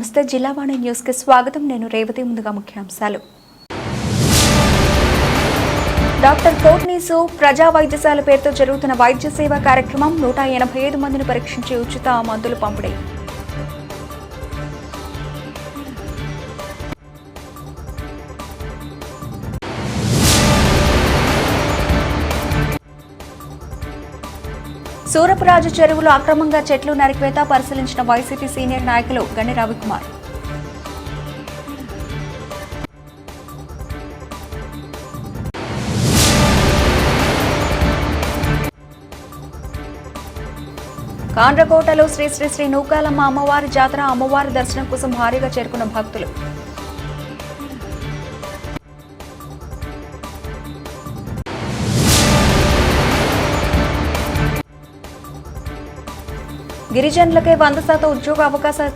నమస్తే జిల్లావాణి న్యూస్ కి స్వాగతం. నేను రేవతి. ముందుగా ముఖ్యాంశాలు. డాక్టర్ కోట్నీసు ప్రజా వైద్యశాల పేరుతో జరుగుతున్న వైద్య సేవా కార్యక్రమం 185 మందిని పరీక్షించి ఉచిత మందులు పంపిణీ. సూరపురాజు చెరువులో అక్రమంగా చెట్లు నరికివేత పరిశీలించిన వైసీపీ సీనియర్ నాయకులు గండి రవికుమార్. కాండ్రకోటలో శ్రీ శ్రీ శ్రీ నూకాలమ్మ అమ్మవారి జాతర. అమ్మవారి దర్శనం కోసం భారీగా చేరుకున్న భక్తులు. గిరిజనులకే 100% ఉద్యోగ అవకాశాలు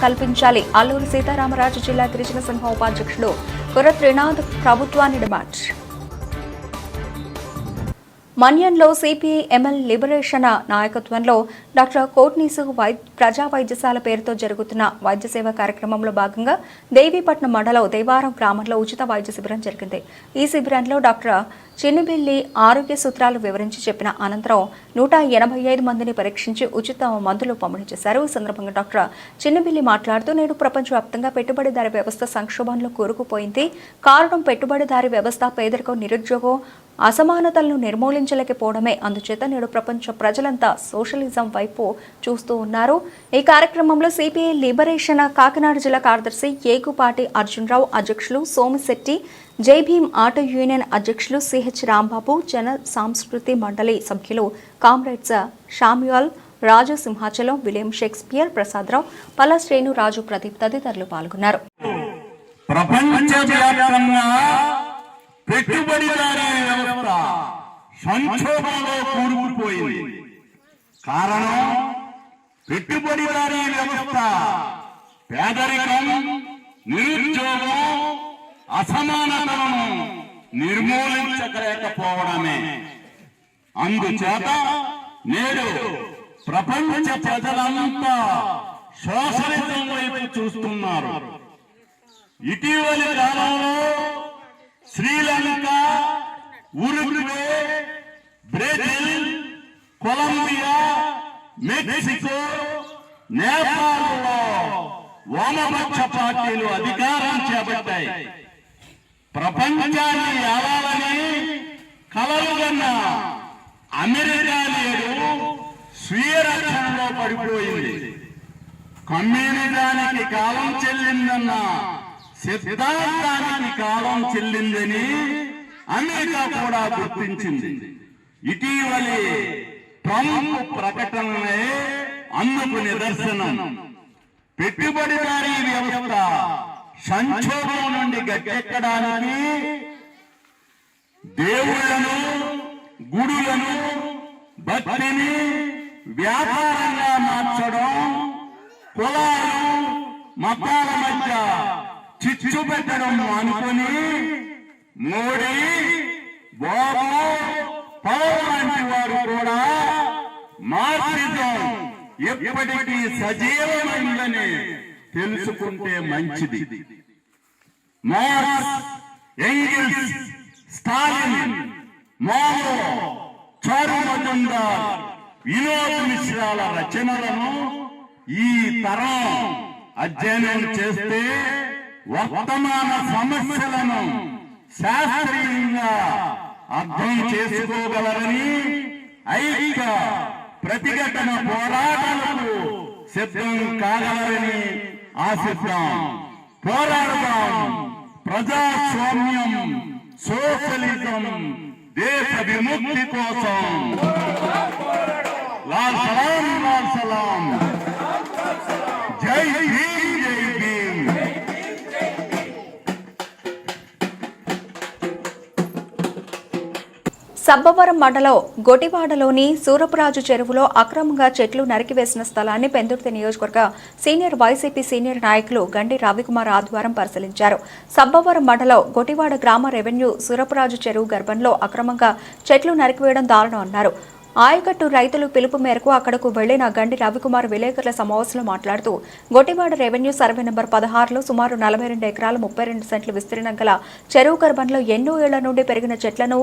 కల్పించాలి. అల్లూరి సీతారామరాజు జిల్లా గిరిజన సంఘం ఉపాధ్యక్షుడు కొర్ర త్రినాథ్ ప్రభుత్వాన్ని డిమాండ్. మన్యంలో సిపిఐ ఎంఎల్ లిబరేషన్ నాయకత్వంలో డాక్టర్ కోట్నీసు ప్రజా వైద్యశాల పేరుతో జరుగుతున్న వైద్య సేవా కార్యక్రమంలో భాగంగా దేవీపట్నం మండలం దేవారం గ్రామంలో ఉచిత వైద్య శిబిరం జరిగింది. ఈ శిబిరంలో డాక్టర్ చిన్నిబిల్లి ఆరోగ్య సూత్రాలు వివరించి చెప్పిన అనంతరం 185 మందిని పరీక్షించి ఉచిత మందులు పంపిణీ చేశారు. ఈ సందర్భంగా డాక్టర్ చిన్నిబిల్లి మాట్లాడుతూ నేడు ప్రపంచవ్యాప్తంగా పెట్టుబడిదారీ వ్యవస్థ సంక్షోభంలో కూరుకుపోయింది. కారణం పెట్టుబడిదారీ వ్యవస్థ, పేదరికం, నిరుద్యోగం, అసమానతలను నిర్మూలించలేకపోవడమే. అందుచేత నేడు ప్రపంచ ప్రజలంతా సోషలిజం వైపు చూస్తూ ఉన్నారు. ఈ కార్యక్రమంలో సిపిఐ లిబరేషన్ కాకినాడ జిల్లా కార్యదర్శి ఏగుపాటి అర్జునరావు, అధ్యక్షులు సోమిశెట్టి, జై భీమ్ ఆటో యూనియన్ అధ్యక్షులు సిహెచ్ రాంబాబు, జన సంస్కృతి మండలి సభ్యులు కామ్రేడ్స్ షామ్యుయల్, రాజు సింహాచలం, విలియం షేక్స్పియర్, ప్రసాదరావు, పల్ల శ్రేణు, రాజు ప్రదీప్ తదితరులు పాల్గొన్నారు. పెట్టుబడిదారీ వ్యవస్థ సంక్షోభంలో కూరుకుపోయింది. కారణం పెట్టుబడిదారీ వ్యవస్థ పేదరికం, నిరుద్యోగం, అసమానతలను నిర్మూలించలేకపోవడమే. అందుచేత నేడు ప్రపంచ ప్రజలంతా సోషలిజం వైపు చూస్తున్నారు. ఇటీవలి కాలంలో Sri Lanka, Uruguay, Brazil, Colombia, Mexico, నేపాల్లో వామపక్ష పార్టీలు అధికారం చేపట్టాయి. ప్రపంచాన్ని ఏలాలని కలలుగన్న అమెరికా నేడు స్వీయ రక్షణలో పడిపోయింది. కమ్యూనిజానికి కాలం చెల్లిందన్న సిద్ధాంతానికి కాలం చెల్లిందని అమెరికా కూడా గుర్తించింది. ఇటీవలి ట్రంప్ ప్రకటనలే అందుకు నిదర్శనం. పెట్టుబడిదారీ వ్యవస్థ సంక్షోభం నుండి గట్టెక్కడానికి దేవుళ్లను, గుడులను, భక్తిని వ్యాపారంగా మార్చడం, కులాలు, మతాల మధ్య చిచ్చు పెట్టడం అనుకుని మోడీ, బాబు, పవన్ లాంటి వారు కూడా మార్క్సిజం ఎప్పటికీ సజీవమైందని తెలుసుకుంటే మంచిది. మార్క్స్, ఎంగిల్స్, స్టాలిన్, మావో, చారు మజుందార్, వినోద్ మిశ్రాల రచనలను ఈ తరం అధ్యయనం చేస్తే వర్తమాన సమస్యలను శాస్త్రీయంగా అర్థం చేసుకోగలరని, ఐక్య ప్రతిఘటన పోరాటాలకు సిద్ధం కాగలరని ఆశిద్దాం. పోరాడదాం. ప్రజాస్వామ్యం, సోషలిజం, దేశ విముక్తి కోసం. లాల్ సలాం, లాల్ సలాం. జై భీమ్, జై భీమ్. సబ్బవరం మండలం గొటివాడలోని సూరపురాజు చెరువులో అక్రమంగా చెట్లు నరికివేసిన స్థలాన్ని పెందుర్తి నియోజకవర్గ సీనియర్ వైసీపీ సీనియర్ నాయకులు గండి రవికుమార్ ఆధ్వర్యం పరిశీలించారు. సబ్బవరం మండలం గొటివాడ గ్రామ రెవెన్యూ సూరపురాజు చెరువు గర్భంలో అక్రమంగా చెట్లు నరికివేయడం దారుణం అన్నారు. ఆయకట్టు రైతులు పిలుపు మేరకు అక్కడకు వెళ్లిన గండి రవికుమార్ విలేకరుల సమావేశంలో మాట్లాడుతూ గొట్టివాడ రెవెన్యూ సర్వే నెంబర్ 16లో సుమారు 42 ఎకరాల 32 సెంట్ల విస్తీర్ణం గల చెరువు గర్భంలో ఎన్నో ఏళ్ల నుండి పెరిగిన చెట్లను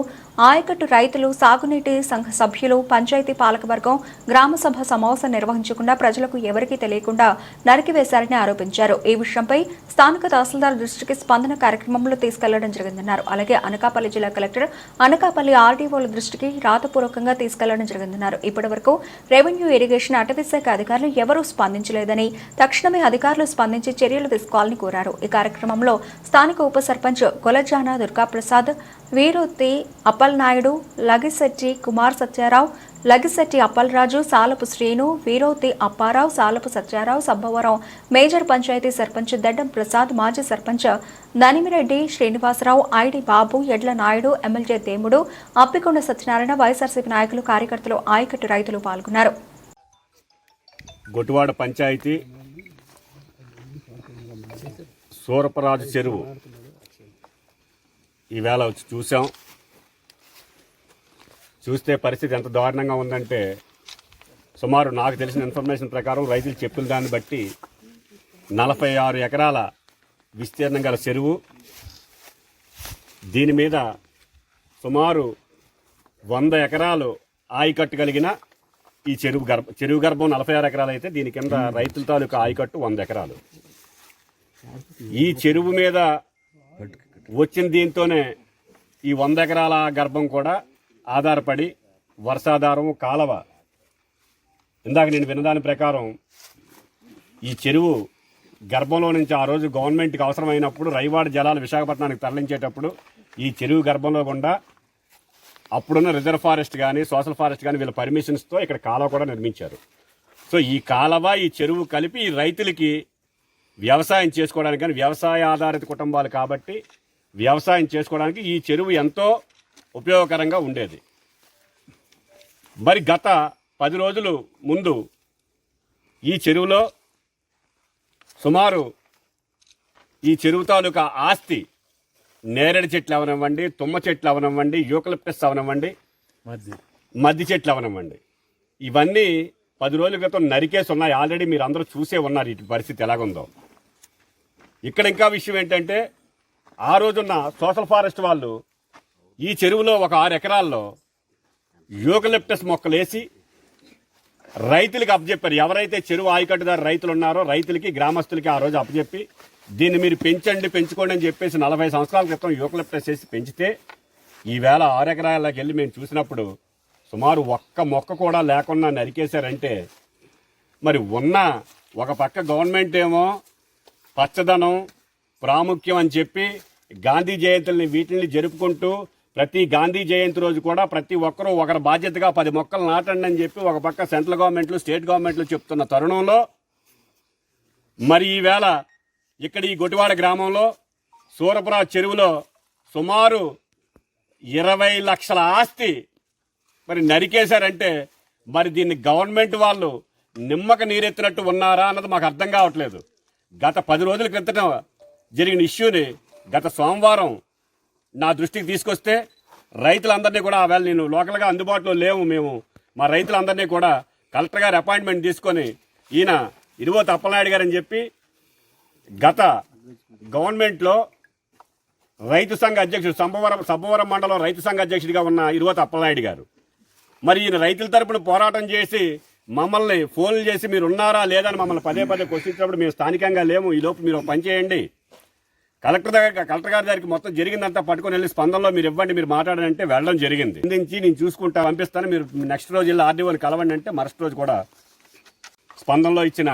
ఆయకట్టు రైతులు, సాగునీటి సంఘ సభ్యులు, పంచాయతీ పాలకవర్గం గ్రామ సభ సమావేశం నిర్వహించకుండా ప్రజలకు ఎవరికీ తెలియకుండా నరికివేశారని ఆరోపించారు. ఈ విషయంపై స్థానిక తహసీల్దార్ దృష్టికి స్పందన కార్యక్రమంలో తీసుకెళ్లడం జరిగిందన్నారు. అలాగే అనకాపల్లి జిల్లా కలెక్టర్, అనకాపల్లి ఆర్డీఓల దృష్టికి రాతపూర్వకంగా తీసుకెళ్లడం జరిగిందన్నారు. ఇప్పటి వరకు రెవెన్యూ, ఇరిగేషన్, అటవీశాఖ అధికారులు ఎవరూ స్పందించలేదని తక్షణమే అధికారులు స్పందించి చర్యలు తీసుకోవాలని కోరారు. ఈ కార్యక్రమంలో స్థానిక ఉప సర్పంచ్ కొలజాన దుర్గాప్రసాద్, వీరోతి అప్పలనాయుడు, లగిశెట్టి కుమార్ సత్యారావు, లగిశెట్టి అప్పలరాజు, సాలపు శ్రీను, వీరోతి అప్పారావు, సాలపు సత్యారావు, సబ్బవరం మేజర్ పంచాయతీ సర్పంచ్ దడ్డం ప్రసాద్, మాజీ సర్పంచ్ ననిమిరెడ్డి శ్రీనివాసరావు, ఐడి బాబు, ఎడ్ల నాయుడు, ఎమ్మెల్యే దేముడు, అప్పికొండ సత్యనారాయణ, వైఎస్ఆర్సీపీ నాయకులు, కార్యకర్తలు, ఆయకట్టు రైతులు పాల్గొన్నారు. గొట్టివాడ పంచాయతీ సూరపరాజు చెరువు ఈవేళ వచ్చి చూస్తే పరిస్థితి ఎంత దారుణంగా ఉందంటే, సుమారు నాకు తెలిసిన ఇన్ఫర్మేషన్ ప్రకారం రైతులు చెప్పిన దాన్ని బట్టి 46 ఎకరాల విస్తీర్ణం గల చెరువు. దీని మీద సుమారు 100 ఎకరాలు ఆయకట్టు కలిగిన ఈ చెరువు గర్భం 46 ఎకరాలు అయితే దీని కింద రైతుల తాలూకా ఆయకట్టు 100 ఎకరాలు. ఈ చెరువు మీద వచ్చిన దీంతోనే ఈ 100 ఎకరాల గర్భం కూడా ఆధారపడి వర్షాధారం, కాలవ. ఇందాక నేను విన్నదాని ప్రకారం ఈ చెరువు గర్భంలో నుంచి ఆ రోజు గవర్నమెంట్కి అవసరమైనప్పుడు రైవాడ జలాలు విశాఖపట్నానికి తరలించేటప్పుడు ఈ చెరువు గర్భంలో గుండా అప్పుడున్న రిజర్వ్ ఫారెస్ట్ కానీ, సోషల్ ఫారెస్ట్ కానీ వీళ్ళ పర్మిషన్స్తో ఇక్కడ కాలువ కూడా నిర్మించారు. సో ఈ కాలువ, ఈ చెరువు కలిపి ఈ రైతులకి వ్యవసాయం చేసుకోవడానికి, కానీ వ్యవసాయ ఆధారిత కుటుంబాలు కాబట్టి వ్యవసాయం చేసుకోవడానికి ఈ చెరువు ఎంతో ఉపయోగకరంగా ఉండేది. మరి గత 10 రోజులు ముందు ఈ చెరువులో సుమారు ఈ చెరువు తాలూకా ఆస్తి నేరేడు చెట్లు అవనివ్వండి, తుమ్మ చెట్లు అవనివ్వండి, యూకలిప్టస్ అవనివ్వండి, మద్ది చెట్లు అవనివ్వండి, ఇవన్నీ 10 రోజుల క్రితం నరికేసి ఉన్నాయి. ఆల్రెడీ మీరు అందరూ చూసే ఉన్నారు ఇటు పరిస్థితి ఎలాగుందో. ఇక్కడ ఇంకా విషయం ఏంటంటే, ఆ రోజున్న సోషల్ ఫారెస్ట్ వాళ్ళు ఈ చెరువులో ఒక 6 ఎకరాల్లో యూకలిప్టస్ మొక్కలేసి రైతులకి అప్పచెప్పారు. ఎవరైతే చెరువు ఆయకట్టుదారు రైతులు ఉన్నారో రైతులకి, గ్రామస్తులకి ఆ రోజు అప్పచెప్పి దీన్ని మీరు పెంచుకోండి అని చెప్పేసి 40 సంవత్సరాల క్రితం యూకలిప్టస్ వేసి పెంచితే ఈవేళ 6 ఎకరాలకు వెళ్ళి మేము చూసినప్పుడు సుమారు ఒక్క మొక్క కూడా లేకుండా నరికేశారంటే, మరి ఉన్న ఒక పక్క గవర్నమెంట్ ఏమో పచ్చదనం ప్రాముఖ్యం అని చెప్పి గాంధీ జయంతుల్ని వీటిని జరుపుకుంటూ ప్రతి గాంధీ జయంతి రోజు కూడా ప్రతి ఒక్కరూ ఒకరి బాధ్యతగా 10 మొక్కలు నాటండి అని చెప్పి ఒక పక్క సెంట్రల్ గవర్నమెంట్లు, స్టేట్ గవర్నమెంట్లు చెప్తున్న తరుణంలో మరి ఈవేళ ఇక్కడ ఈ గొట్టివాడ గ్రామంలో సూరపురాజు చెరువులో సుమారు 20 లక్షల ఆస్తి మరి నరికేశారంటే, మరి దీన్ని గవర్నమెంట్ వాళ్ళు నిమ్మక నీరెత్తినట్టు ఉన్నారా అన్నది మాకు అర్థం కావట్లేదు. గత 10 రోజుల క్రితం జరిగిన ఇష్యూని గత సోమవారం నా దృష్టికి తీసుకొస్తే రైతులందరినీ కూడా, ఆవేళ నేను లోకల్గా అందుబాటులో లేవు, మేము మా రైతులందరినీ కూడా కలెక్టర్ గారి అపాయింట్మెంట్ తీసుకొని ఈయన ఇరువోతి అప్పలనాయుడు గారు అని చెప్పి గత గవర్నమెంట్లో రైతు సంఘ అధ్యక్షుడు సబ్బవరం మండలం రైతు సంఘ అధ్యక్షుడిగా ఉన్న ఇరువోతి అప్పలనాయుడు గారు, మరి ఈయన రైతుల తరపున పోరాటం చేసి మమ్మల్ని ఫోన్లు చేసి మీరు ఉన్నారా లేదని మమ్మల్ని పదే క్వశ్చించినప్పుడు మేము స్థానికంగా లేము, ఈలోపు మీరు పని చేయండి, కలెక్టర్ గారి దగ్గరికి మొత్తం జరిగిందంతా పట్టుకొని వెళ్ళి స్పందనలో మీరు ఇవ్వండి, మీరు మాట్లాడాలంటే వెళ్ళడం జరిగింది. అందించి నేను చూసుకుంటా పంపిస్తాను, మీరు నెక్స్ట్ రోజు వెళ్ళి ఆర్డీఓని కలవండి అంటే మరుసటి రోజు కూడా స్పందనలో ఇచ్చిన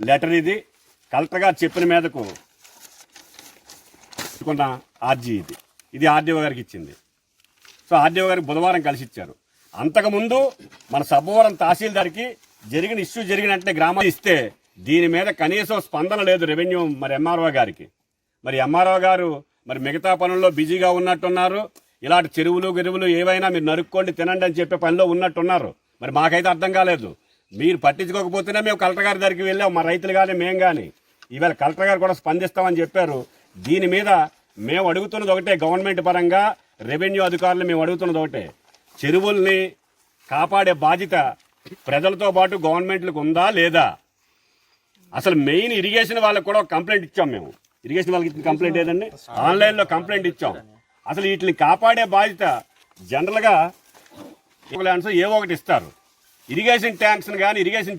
లెటర్ ఇది. కలెక్టర్ గారు చెప్పిన మీదకు ఆర్జీ ఇది ఆర్డీఓ గారికి ఇచ్చింది. సో ఆర్డీఓ గారికి బుధవారం కలిసి ఇచ్చారు. అంతకుముందు మన సబ్బవరం తహసీల్దార్కి జరిగిన ఇష్యూ జరిగినట్టే గ్రామాలు ఇస్తే దీని మీద కనీసం స్పందన లేదు రెవెన్యూ మరి ఎంఆర్ఓ గారికి. మరి ఎంఆర్ఓ గారు మరి మిగతా పనుల్లో బిజీగా ఉన్నట్టున్నారు. ఇలాంటి చెరువులు ఏవైనా మీరు నరుక్కోండి తినండి అని చెప్పే పనిలో ఉన్నట్టున్నారు. మరి మాకైతే అర్థం కాలేదు. మీరు పట్టించుకోకపోతేనే మేము కలెక్టర్ గారి దగ్గరికి వెళ్ళాం, మా రైతులు కానీ మేము కానీ. ఈవేళ కలెక్టర్ గారు కూడా స్పందిస్తామని చెప్పారు. దీని మీద మేము అడుగుతున్నది ఒకటే, గవర్నమెంట్ పరంగా రెవెన్యూ అధికారులు మేము అడుగుతున్నది ఒకటే, చెరువుల్ని కాపాడే బాధ్యత ప్రజలతో పాటు గవర్నమెంట్లకు ఉందా లేదా? అసలు మెయిన్ ఇరిగేషన్ వాళ్ళకి కూడా ఒక కంప్లైంట్ ఇచ్చాం మేము. ఇరిగేషన్ వాళ్ళకి ఇచ్చిన కంప్లైంట్ ఏదండి, ఆన్లైన్లో కంప్లైంట్ ఇచ్చాం. అసలు వీటిని కాపాడే బాధ్యత జనరల్గా ల్యాండ్స్ ఏవో ఒకటి ఇస్తారు. ఇరిగేషన్ ట్యాంక్స్ని కానీ ఇరిగేషన్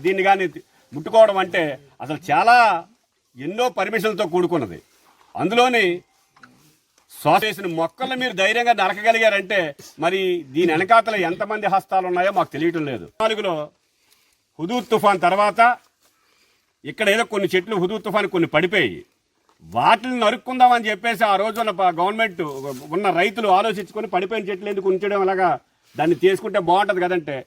దీన్ని కానీ ముట్టుకోవడం అంటే అసలు చాలా ఎన్నో పర్మిషన్లతో కూడుకున్నది. అందులోని చేసిన మొక్కలు మీరు ధైర్యంగా నరకగలిగారంటే మరి దీని వెనకాతల ఎంతమంది హస్తాలు ఉన్నాయో మాకు తెలియటం లేదు. 4లో హుదూద్ తుఫాన్ తర్వాత ఇక్కడ ఏదో కొన్ని చెట్లు హుదూద్ తుఫాన్ కొన్ని పడిపోయి వాటిని నరుక్కుందామని చెప్పేసి ఆ రోజున గవర్నమెంట్ ఉన్న రైతులు ఆలోచించుకొని పడిపోయిన చెట్లు ఎందుకు ఉంచడం అలాగా దాన్ని తీసుకుంటే బాగుంటుంది కదంటే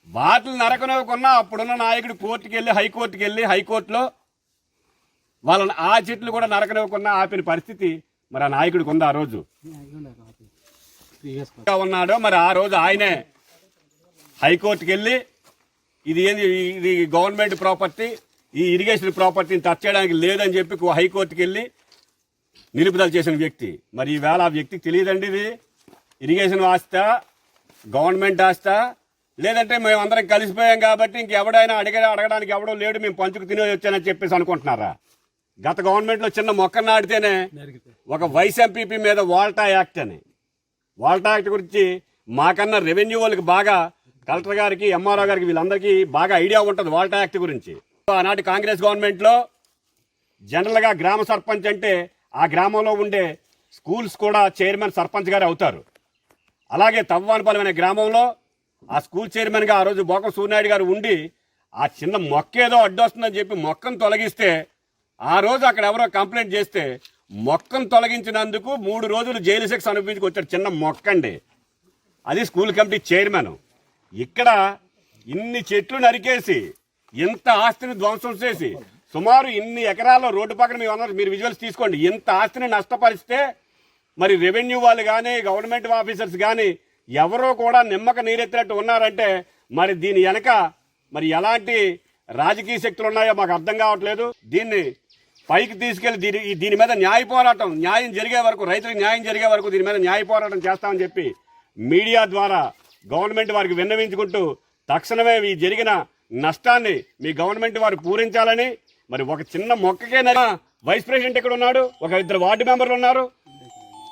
వాటిని నరకనివ్వకున్నా అప్పుడున్న నాయకుడు కోర్టుకి వెళ్ళి హైకోర్టులో వాళ్ళని ఆ చెట్లు కూడా నరకనివ్వకున్నా ఆపిన పరిస్థితి మరి ఆ నాయకుడికి ఉంది. ఆ రోజు ఉన్నాడో మరి ఆ రోజు ఆయనే హైకోర్టుకి వెళ్ళి ఇది గవర్నమెంట్ ప్రాపర్టీ, ఈ ఇరిగేషన్ ప్రాపర్టీని టచ్ చేయడానికి లేదని చెప్పి హైకోర్టుకి వెళ్ళి నిలుపుదల చేసిన వ్యక్తి. మరి ఈవేళ ఆ వ్యక్తికి తెలియదండి ఇది ఇరిగేషన్ ఆస్తా గవర్నమెంట్ ఆస్తా, లేదంటే మేమందరం కలిసిపోయాం కాబట్టి ఇంకెవడైనా అడగడానికి ఎవడో లేడు, మేము పంచుకు తినే వచ్చానని చెప్పేసి అనుకుంటున్నారా? గత గవర్నమెంట్లో చిన్న మొక్క నాటితేనే ఒక వైస్ ఎంపీపీ మీద వాల్టా యాక్ట్ గురించి మాకన్నా రెవెన్యూ వాళ్ళకి బాగా కలెక్టర్ గారికి, ఎంఆర్ఓ గారికి వీళ్ళందరికీ బాగా ఐడియా ఉంటుంది వాల్టా యాక్ట్ గురించి. ఆనాటి కాంగ్రెస్ గవర్నమెంట్లో జనరల్గా గ్రామ సర్పంచ్ అంటే ఆ గ్రామంలో ఉండే స్కూల్స్ కూడా చైర్మన్ సర్పంచ్ గారు అవుతారు. అలాగే తవ్వానపాలెం అనే గ్రామంలో ఆ స్కూల్ చైర్మన్గా ఆ రోజు బోకం సూర్యనాయుడు గారు ఉండి ఆ చిన్న మొక్క ఏదో అడ్డొస్తుందని చెప్పి మొక్కను తొలగిస్తే ఆ రోజు అక్కడ ఎవరో కంప్లైంట్ చేస్తే మొక్కను తొలగించినందుకు 3 రోజులు జైలు శిక్ష అనుభవించుకొచ్చాడు. చిన్న మొక్క అండి, అది స్కూల్ కమిటీ చైర్మన్. ఇక్కడ ఇన్ని చెట్లు నరికేసి ఇంత ఆస్తిని ధ్వంసం చేసి సుమారు ఇన్ని ఎకరాల్లో రోడ్డు పక్కన మీరు విజువల్స్ తీసుకోండి, ఇంత ఆస్తిని నష్టపరిస్తే మరి రెవెన్యూ వాళ్ళు కానీ గవర్నమెంట్ ఆఫీసర్స్ కానీ ఎవరో కూడా నిమ్మక నీరెత్తినట్టు ఉన్నారంటే మరి దీని వెనక మరి ఎలాంటి రాజకీయ శక్తులు ఉన్నాయో మాకు అర్థం కావట్లేదు. దీన్ని పైకి తీసుకెళ్లి దీని మీద న్యాయం జరిగే వరకు, రైతులకు న్యాయం జరిగే వరకు దీని మీద న్యాయ పోరాటం చేస్తామని చెప్పి మీడియా ద్వారా గవర్నమెంట్ వారికి విన్నవించుకుంటూ తక్షణమే ఈ జరిగిన నష్టాన్ని మీ గవర్నమెంట్ వారు పూరించాలని. మరి ఒక చిన్న మొక్కకే వైస్ ప్రెసిడెంట్ ఇక్కడ ఉన్నాడు, ఒక 2 వార్డు మెంబర్లు ఉన్నారు.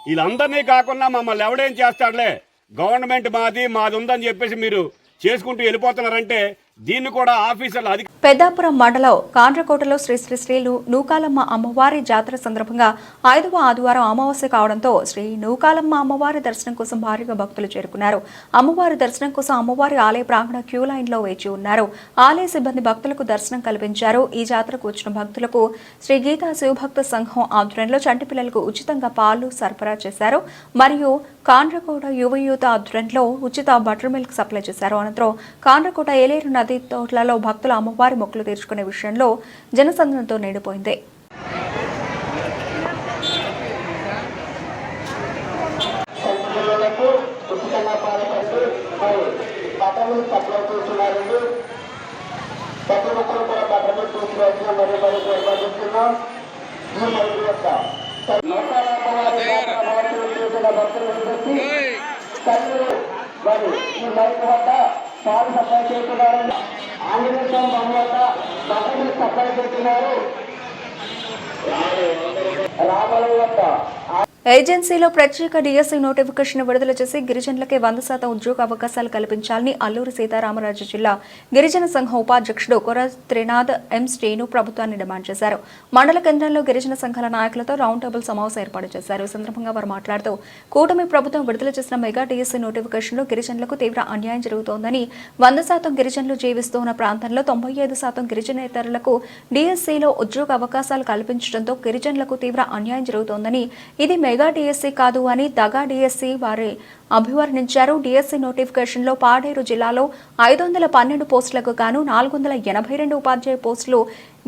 వీళ్ళందరినీ కాకుండా మమ్మల్ని ఎవడేం చేస్తాడులే, గవర్నమెంట్ మాది ఉందని చెప్పేసి మీరు చేసుకుంటూ వెళ్ళిపోతున్నారంటే దీన్ని కూడా ఆఫీసర్లు పెద్దాపురం మండలం కాండ్రకోటలో శ్రీ నూకాలమ్మ అమ్మవారి జాతర సందర్భంగా 5వ ఆదివారం అమావాస్య కావడంతో శ్రీ నూకాలమ్మ అమ్మవారి దర్శనం కోసం భారీగా భక్తులు చేరుకున్నారు. అమ్మవారి దర్శనం కోసం అమ్మవారి ఆలయ ప్రాంగణ క్యూ లైన్ లో వేచి ఉన్నారు. ఆలయ సిబ్బంది భక్తులకు దర్శనం కల్పించారు. ఈ జాతరకు వచ్చిన భక్తులకు శ్రీ గీతా శివభక్త సంఘం ఆధ్వర్యంలో చంటి పిల్లలకు ఉచితంగా పాలు సరఫరా చేశారు. మరియు కాండ్రకోట యువయూత ఆధ్వర్యంలో ఉచిత బటర్ మిల్క్ సప్లై చేశారు. అనంతరం కాండ్రకోట ఏలేరు నది తోటలలో భక్తులు అమ్మవారి మొక్కులు తీర్చుకునే విషయంలో జనసంద్రంతో నిండిపోయింది. పాలు సప్లై చేస్తున్నారు. ఆంజనేయ స్వామి బొమ్మ వద్ద బట్టలు సప్లై చేస్తున్నారు. రామల వద్ద ఏజెన్సీలో ప్రత్యేక డిఎస్సీ నోటిఫికేషన్ విడుదల చేసి గిరిజనులకే 100% ఉద్యోగ అవకాశాలు కల్పించాలని అల్లూరి సీతారామరాజు జిల్లా గిరిజన సంఘం ఉపాధ్యక్షుడు కొర త్రినాథ్ ఎం శ్రీను ప్రభుత్వాన్ని డిమాండ్ చేశారు. మండల కేంద్రంలో గిరిజన సంఘాల నాయకులతో రౌండ్ టేబుల్ సమావేశం ఏర్పాటు చేశారు. ఈ సందర్భంగా వారు మాట్లాడుతూ కూటమి ప్రభుత్వం విడుదల చేసిన మెగా డిఎస్సీ నోటిఫికేషన్లో గిరిజనులకు తీవ్ర అన్యాయం జరుగుతోందని, 100% గిరిజనులు జీవిస్తున్న ప్రాంతంలో 95% గిరిజనేతరులకు డిఎస్సీలో ఉద్యోగ అవకాశాలు కల్పించడంతో గిరిజనులకు తీవ్ర అన్యాయం జరుగుతోందని, ఇది మెగా డిఎస్సీ కాదు అని దగా డిఎస్సీ వారి అభివర్ణించారు. డిఎస్సీ నోటిఫికేషన్లో పాడేరు జిల్లాలో 512 పోస్టులకు గాను 482 ఉపాధ్యాయ పోస్టులు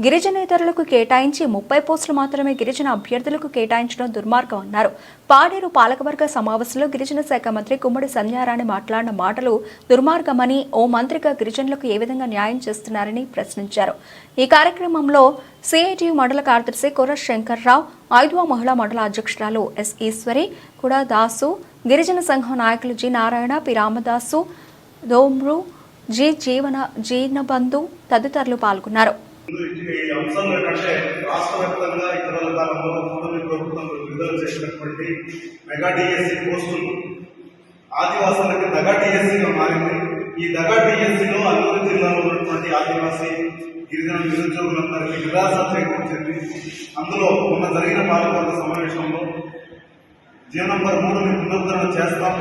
గిరిజనేతరులకు కేటాయించి 30 పోస్టులు మాత్రమే గిరిజన అభ్యర్థులకు కేటాయించడం దుర్మార్గం అన్నారు. పాడేరు పాలకవర్గ సమావేశంలో గిరిజన శాఖ మంత్రి గుమ్మడి సంధ్యారాణి మాట్లాడిన మాటలు దుర్మార్గమని, ఓ మంత్రిగా గిరిజనులకు ఏ విధంగా న్యాయం చేస్తున్నారని ప్రశ్నించారు. ఈ కార్యక్రమంలో సిఐటియు మండల కార్యదర్శి కొర శంకర్రావు, 5వ మహిళా మండల అధ్యక్షురాలు ఎస్ ఈశ్వరి, కూడా దాసు, గిరిజన సంఘం నాయకులు G Narayana, P Ramadasu, Domru G Jeenabandhu తదితరులు పాల్గొన్నారు. ఈ అంశం ఏంటంటే రాష్ట్ర వ్యాప్తంగా ఇతర కాలంలో కూటమి ప్రభుత్వం విడుదల చేసినటువంటి మెగా డిఎస్సి పోస్టులు ఆదివాసులకి దగా డిఎస్సిగా మారింది. ఈ దగా డిఎస్సిలో అల్లూరు జిల్లాలో ఉన్నటువంటి ఆదివాసీ గిరిజన నిరుద్యోగులందరికీ నిరాశ చేకూర్చింది. అందులో మొన్న జరిగిన పాలకవర్గ సమావేశంలో జీవో నంబర్ 3ని పునరుద్ధరణ చేస్తాం,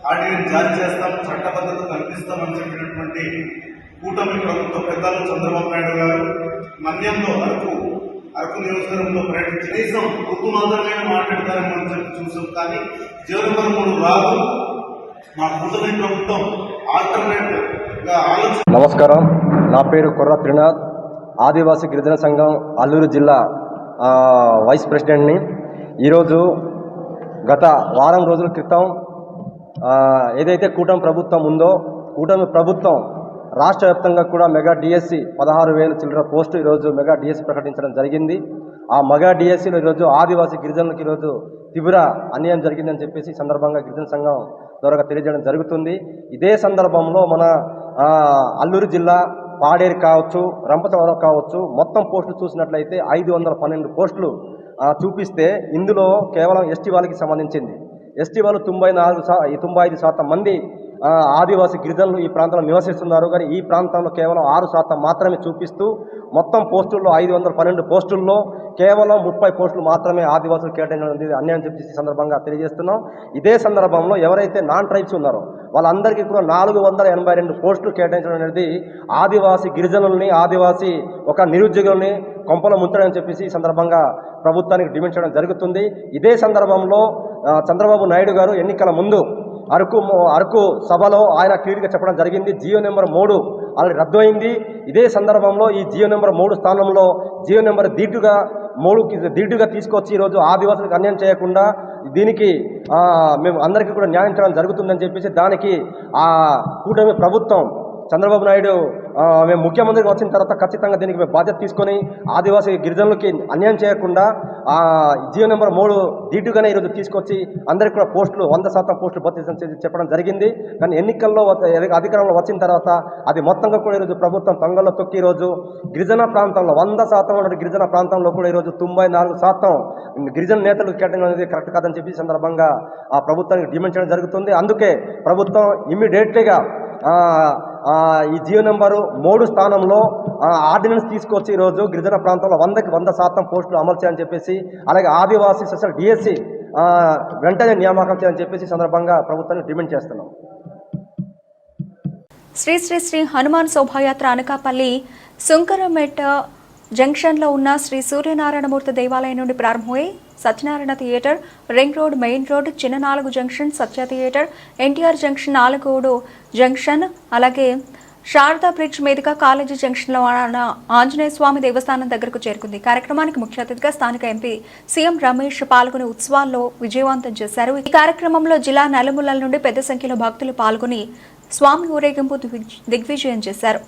ఆర్డినెన్స్ జారీ చేస్తాం, చట్టబద్ధత కల్పిస్తామని చెప్పినటువంటి కూటమి ప్రభుత్వ పెద్దలు చంద్రబాబు నాయుడు గారు మన్యంలో అరకు నియోజకవర్గంలో పర్యటించి కనీసం ఉర్దూ మాత్రమే మాట్లాడతారని మనం చెప్పి చూసాం. కానీ జీవో నంబర్ 3 రాదు. మా కూటమి ప్రభుత్వం ఆల్టర్నేట్ గా ఆలోచన. నమస్కారం, నా పేరు కొర్ర త్రినాథ్, ఆదివాసీ గిరిజన సంఘం అల్లూరు జిల్లా వైస్ ప్రెసిడెంట్ని. ఈరోజు గత వారం రోజుల క్రితం ఏదైతే కూటమి ప్రభుత్వం ఉందో, కూటమి ప్రభుత్వం రాష్ట్ర వ్యాప్తంగా కూడా మెగా డిఎస్సి 16,000 చిల్లర పోస్టు ఈరోజు మెగా డిఎస్సి ప్రకటించడం జరిగింది. ఆ మెగా డిఎస్సిలో ఈరోజు ఆదివాసీ గిరిజనులకు ఈరోజు తీవ్ర అన్యాయం జరిగిందని చెప్పేసి సందర్భంగా గిరిజన సంఘం ద్వారా తెలియజేయడం జరుగుతుంది. ఇదే సందర్భంలో మన అల్లూరు జిల్లా పాడేరు కావచ్చు, రంపచోడవరం కావచ్చు, మొత్తం పోస్టులు చూసినట్లయితే 512 పోస్టులు చూపిస్తే ఇందులో కేవలం ఎస్టీ వాళ్ళకి సంబంధించింది. ఎస్టీ వాళ్ళు 95% మంది ఆదివాసీ గిరిజనులు ఈ ప్రాంతంలో నివసిస్తున్నారు. కానీ ఈ ప్రాంతంలో కేవలం 6% మాత్రమే చూపిస్తూ మొత్తం పోస్టుల్లో 512 పోస్టుల్లో కేవలం 30 పోస్టులు మాత్రమే ఆదివాసులు కేటాయించడం అన్యాయం చెప్పేసి సందర్భంగా తెలియజేస్తున్నాం. ఇదే సందర్భంలో ఎవరైతే నాన్ ట్రైబ్స్ ఉన్నారో వాళ్ళందరికీ కూడా 482 పోస్టులు కేటాయించడం అనేది ఆదివాసీ గిరిజనుల్ని, ఆదివాసీ ఒక నిరుద్యోగుల్ని కొంపలో ముంచడని చెప్పేసి ఈ సందర్భంగా ప్రభుత్వానికి డిమాండ్ చేయడం జరుగుతుంది. ఇదే సందర్భంలో చంద్రబాబు నాయుడు గారు ఎన్నికల ముందు అరకు సభలో ఆయన క్లియర్గా చెప్పడం జరిగింది. జియో నెంబర్ 3 ఆల్రెడీ రద్దు అయింది. ఇదే సందర్భంలో ఈ జియో నెంబర్ 3 స్థానంలో జియో నెంబర్ దీటుగా తీసుకొచ్చి ఈరోజు ఆదివాసులకు అన్యాయం చేయకుండా దీనికి మేము అందరికీ కూడా న్యాయం చేయడం జరుగుతుందని చెప్పేసి దానికి కూటమి ప్రభుత్వం చంద్రబాబు నాయుడు మేము ముఖ్యమంత్రికి వచ్చిన తర్వాత ఖచ్చితంగా దీనికి మేము బాధ్యత తీసుకొని ఆదివాసీ గిరిజనులకి అన్యాయం చేయకుండా జియో నెంబర్ 3 దీటుగానే ఈరోజు తీసుకొచ్చి అందరికీ కూడా పోస్టులు 100% పోస్టులు భర్తీ చెప్పడం జరిగింది. కానీ ఎన్నికల్లో అధికారంలో వచ్చిన తర్వాత అది మొత్తంగా కూడా ఈరోజు ప్రభుత్వం తంగల్లో తొక్కి ఈరోజు గిరిజన ప్రాంతంలో 100% ఉన్న గిరిజన ప్రాంతంలో కూడా ఈరోజు 94% గిరిజన నేతలకు కేటాయించడం అనేది కరెక్ట్ కాదని చెప్పి సందర్భంగా ఆ ప్రభుత్వానికి డిమాండ్ చేయడం జరుగుతుంది. అందుకే ప్రభుత్వం ఇమ్మీడియట్లీగా ఈ జియో నెంబరు 3 స్థానంలో ఆర్డినెన్స్ తీసుకొచ్చి ఈరోజు గిరిజన ప్రాంతంలో 100కి 100% పోస్టులు అమలు చేయాలని చెప్పేసి, అలాగే ఆదివాసీ స్పెషల్ డిఎస్సి వెంటనే నియామకం చేయాలని చెప్పేసి సందర్భంగా ప్రభుత్వాన్ని డిమాండ్ చేస్తున్నాం. శ్రీ శ్రీ శ్రీ హనుమాన్ శోభాయాత్ర అనకాపల్లి సుంకరమెట్ట జంక్షన్లో ఉన్న శ్రీ సూర్యనారాయణమూర్తి దేవాలయం నుండి ప్రారంభమై Satyanarayana theatre, ring road, main road, చిన్న 4 జంక్షన్, సత్య థియేటర్, ఎన్టీఆర్ జంక్షన్, 4 జంక్షన్, అలాగే శారదా బ్రిడ్జ్ మీదుగా కాలేజీ జంక్షన్లో ఆంజనేయ స్వామి దేవస్థానం దగ్గరకు చేరుకుంది. కార్యక్రమానికి ముఖ్య అతిథిగా స్థానిక ఎంపీ సీఎం రమేష్ పాల్గొని ఉత్సవాల్లో విజయవంతం చేశారు. ఈ కార్యక్రమంలో జిల్లా నలుమూలల నుండి పెద్ద సంఖ్యలో భక్తులు పాల్గొని స్వామి ఊరేగింపు దిగ్విజయం చేశారు.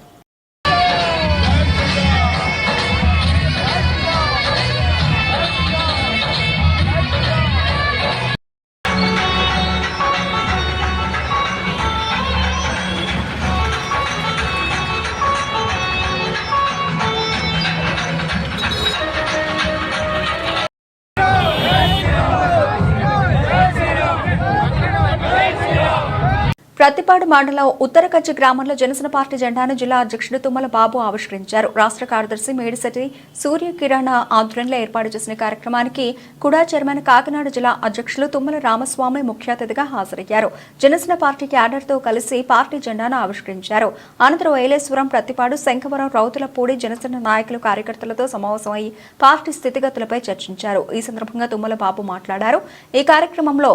ప్రతిపాడు మండలం ఉత్తరకచ్చి గ్రామంలో జనసేన పార్టీ జెండాను జిల్లా అధ్యక్షుడు తుమ్మల బాబు ఆవిష్కరించారు. రాష్ట్ర కార్యదర్శి మేడిశెట్టి సూర్యకిరణ్ ఆధ్వర్యంలో ఏర్పాటు చేసిన కార్యక్రమానికి కుడా చైర్మన్ కాకినాడ జిల్లా అధ్యక్షులు తుమ్మల రామస్వామి ముఖ్య అతిథిగా హాజరయ్యారు. జనసేన పార్టీ క్యాడర్తో కలిసి పార్టీ జెండాను ఆవిష్కరించారు. అనంతరం ఏలేశ్వరం, ప్రతిపాడు, శంఖవరం, రౌతులపూడి జనసేన నాయకులు, కార్యకర్తలతో సమావేశమై పార్టీ స్థితిగతులపై చర్చించారు. ఈ సందర్భంగా తుమ్మల బాబు మాట్లాడారు. ఈ కార్యక్రమంలో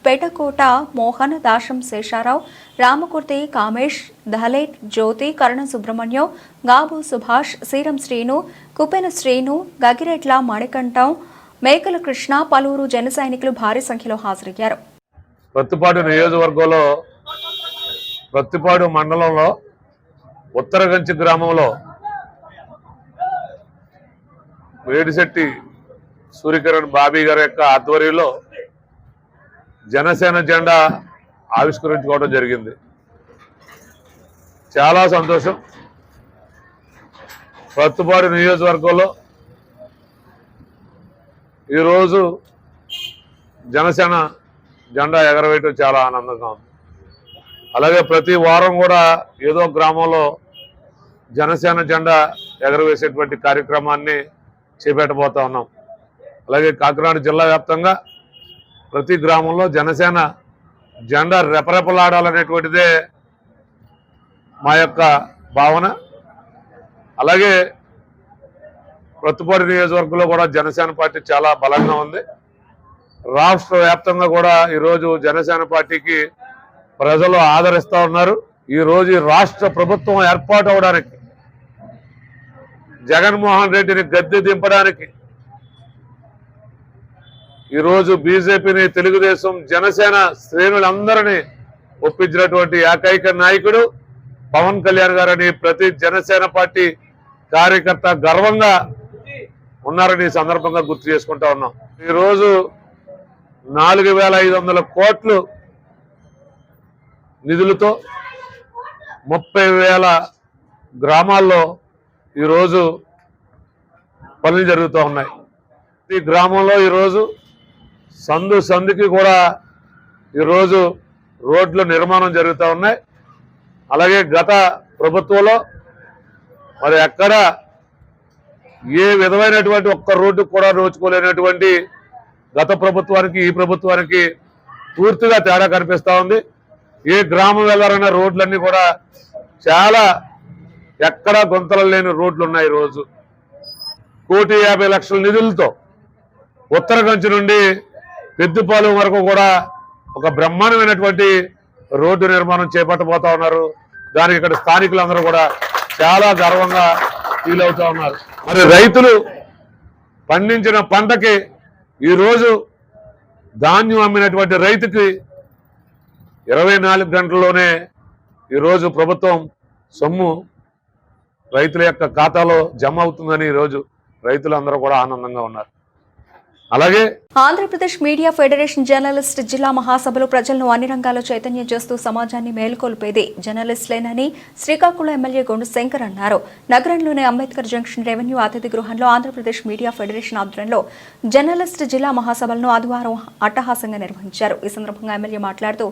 పేటకోట మోహన్, దాశం శేషారావు, రామకుర్తి కామేష్, దహలేట్ జ్యోతి, కరణం సుబ్రహ్మణ్యం, గాబు సుభాష్, శ్రీరం శ్రీను, కుపెన శ్రీను, గగిరెట్ల మణికంఠం, మేకల కృష్ణ, పలువురు జన సైనికులు భారీ సంఖ్యలో హాజరయ్యారు. ప్రతిపాడు నియోజకవర్గంలో ప్రతిపాడు మండలంలో ఉత్తరగంచి గ్రామంలో వేడిశెట్టి సూర్యకిరణ్ బాబీ గారి యొక్క ఆధ్వర్యంలో జనసేన జెండా ఆవిష్కరించుకోవడం జరిగింది. చాలా సంతోషం. ప్రత్తిపాడు నియోజకవర్గంలో ఈరోజు జనసేన జెండా ఎగరవేయటం చాలా ఆనందంగా ఉంది. అలాగే ప్రతి వారం కూడా ఏదో గ్రామంలో జనసేన జెండా ఎగరవేసేటువంటి కార్యక్రమాన్ని చేపట్టబోతా ఉన్నాం. అలాగే కాకినాడ జిల్లా వ్యాప్తంగా ప్రతి గ్రామంలో జనసేన జెండా రెపరెపలాడాలనేటువంటిదే మా యొక్క భావన. అలాగే ప్రత్తిపాడు నియోజకవర్గంలో కూడా జనసేన పార్టీ చాలా బలంగా ఉంది. రాష్ట్ర వ్యాప్తంగా కూడా ఈరోజు జనసేన పార్టీకి ప్రజలు ఆదరిస్తూ ఉన్నారు. ఈరోజు రాష్ట్ర ప్రభుత్వం ఏర్పాటు అవడానికి, జగన్మోహన్ రెడ్డిని గద్దె దింపడానికి ఈరోజు బీజేపీని, తెలుగుదేశం, జనసేన శ్రేణులందరినీ ఒప్పించినటువంటి ఏకైక నాయకుడు పవన్ కళ్యాణ్ గారని ప్రతి జనసేన పార్టీ కార్యకర్త గర్వంగా ఉన్నారని ఈ సందర్భంగా గుర్తు చేసుకుంటా ఉన్నాం. ఈరోజు 4,500 కోట్లు నిధులతో 30,000 గ్రామాల్లో ఈరోజు పనులు జరుగుతూ ఉన్నాయి. ఈ గ్రామంలో ఈరోజు సందుకి కూడా ఈరోజు రోడ్ల నిర్మాణం జరుగుతూ ఉన్నాయి. అలాగే గత ప్రభుత్వంలో మరి ఎక్కడ ఏ విధమైనటువంటి ఒక్క రోడ్డు కూడా నోచుకోలేనటువంటి గత ప్రభుత్వానికి ఈ ప్రభుత్వానికి పూర్తిగా తేడా కనిపిస్తూ ఉంది. ఏ గ్రామం వెళ్ళాలన్న రోడ్లన్నీ కూడా చాలా ఎక్కడా గుంతలు లేని రోడ్లు ఉన్నాయి. ఈరోజు 1,50,00,000 నిధులతో ఉత్తరకంచి నుండి పెద్దిపాలెం వరకు కూడా ఒక బ్రహ్మాండమైనటువంటి రోడ్డు నిర్మాణం చేపట్టబోతా ఉన్నారు. దానికి ఇక్కడ స్థానికులందరూ కూడా చాలా గర్వంగా ఫీల్ అవుతా ఉన్నారు. మరి రైతులు పండించిన పంటకి ఈరోజు ధాన్యం అమ్మినటువంటి రైతుకి 24 గంటల్లోనే ఈరోజు ప్రభుత్వం సొమ్ము రైతుల యొక్క ఖాతాలో జమ అవుతుందని ఈరోజు రైతులందరూ కూడా ఆనందంగా ఉన్నారు. అలాగే ఆంధ్రప్రదేశ్ మీడియా ఫెడరేషన్ జర్నలిస్ట్ జిల్లా మహాసభలో ప్రజలను అన్ని రంగాల్లో చైతన్యం చేస్తూ సమాజాన్ని మేల్కొల్పేది జర్నలిస్టులేనని శ్రీకాకుళం ఎమ్మెల్యే గొండు శంకర్ అన్నారు. నగరంలోని అంబేద్కర్ జంక్షన్ రెవెన్యూ అతిథి గృహంలో ఆంధ్రప్రదేశ్ మీడియా ఫెడరేషన్ ఆధ్వర్యంలో జర్నలిస్ట్ జిల్లా మహాసభలను ఆదివారం అట్టహాసంగా నిర్వహించారు. ఈ సందర్భంగా ఎమ్మెల్యే మాట్లాడుతూ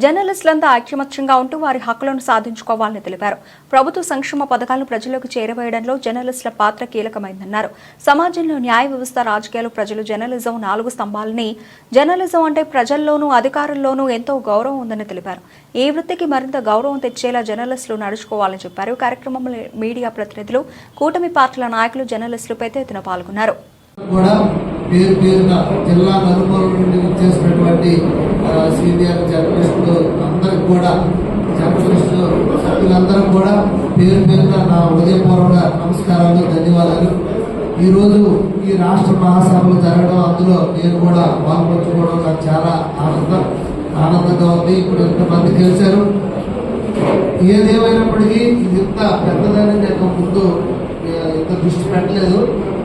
జర్నలిస్టులంతా ఐక్యమత్యంగా ఉంటూ వారి హక్కులను సాధించుకోవాలని తెలిపారు. ప్రభుత్వ సంక్షేమ పథకాలను ప్రజలకు చేరవేయడంలో జర్నలిస్టుల పాత్ర కీలకమైందన్నారు. సమాజంలో న్యాయ వ్యవస్థ, రాజకీయాలు, ప్రజలు, జర్నలిజం 4 స్తంభాలని. జర్నలిజం అంటే ప్రజల్లోనూ అధికారుల్లోనూ ఎంతో గౌరవం ఉందని తెలిపారు. ఈ వృత్తికి మరింత గౌరవం తెచ్చేలా జర్నలిస్టులు నడుచుకోవాలని చెప్పారు. కార్యక్రమంలో మీడియా ప్రతినిధులు, కూటమి పార్టీల నాయకులు, జర్నలిస్టులు పెద్ద ఎత్తున పాల్గొన్నారు. కూడా పేరు పేరున జిల్లా నలుమూల నుండి చేసినటువంటి సీనియర్ జర్నలిస్టులు అందరికి కూడా, జర్నలిస్టులు సభ్యులందరూ కూడా పేరు పేరున నా హృదయపూర్వక నమస్కారాలు, ధన్యవాదాలు. ఈరోజు ఈ రాష్ట్ర మహాసభలు జరగడం, అందులో నేను కూడా పాల్పంచుకోవడం నాకు చాలా ఆనందంగా ఉంది. ఇప్పుడు ఎంతమంది గెలిచారు. ఏదేమైనప్పటికీ ఇది ఇంత పెద్దదని నేను ముందు ఇంత దృష్టి పెట్టలేదు.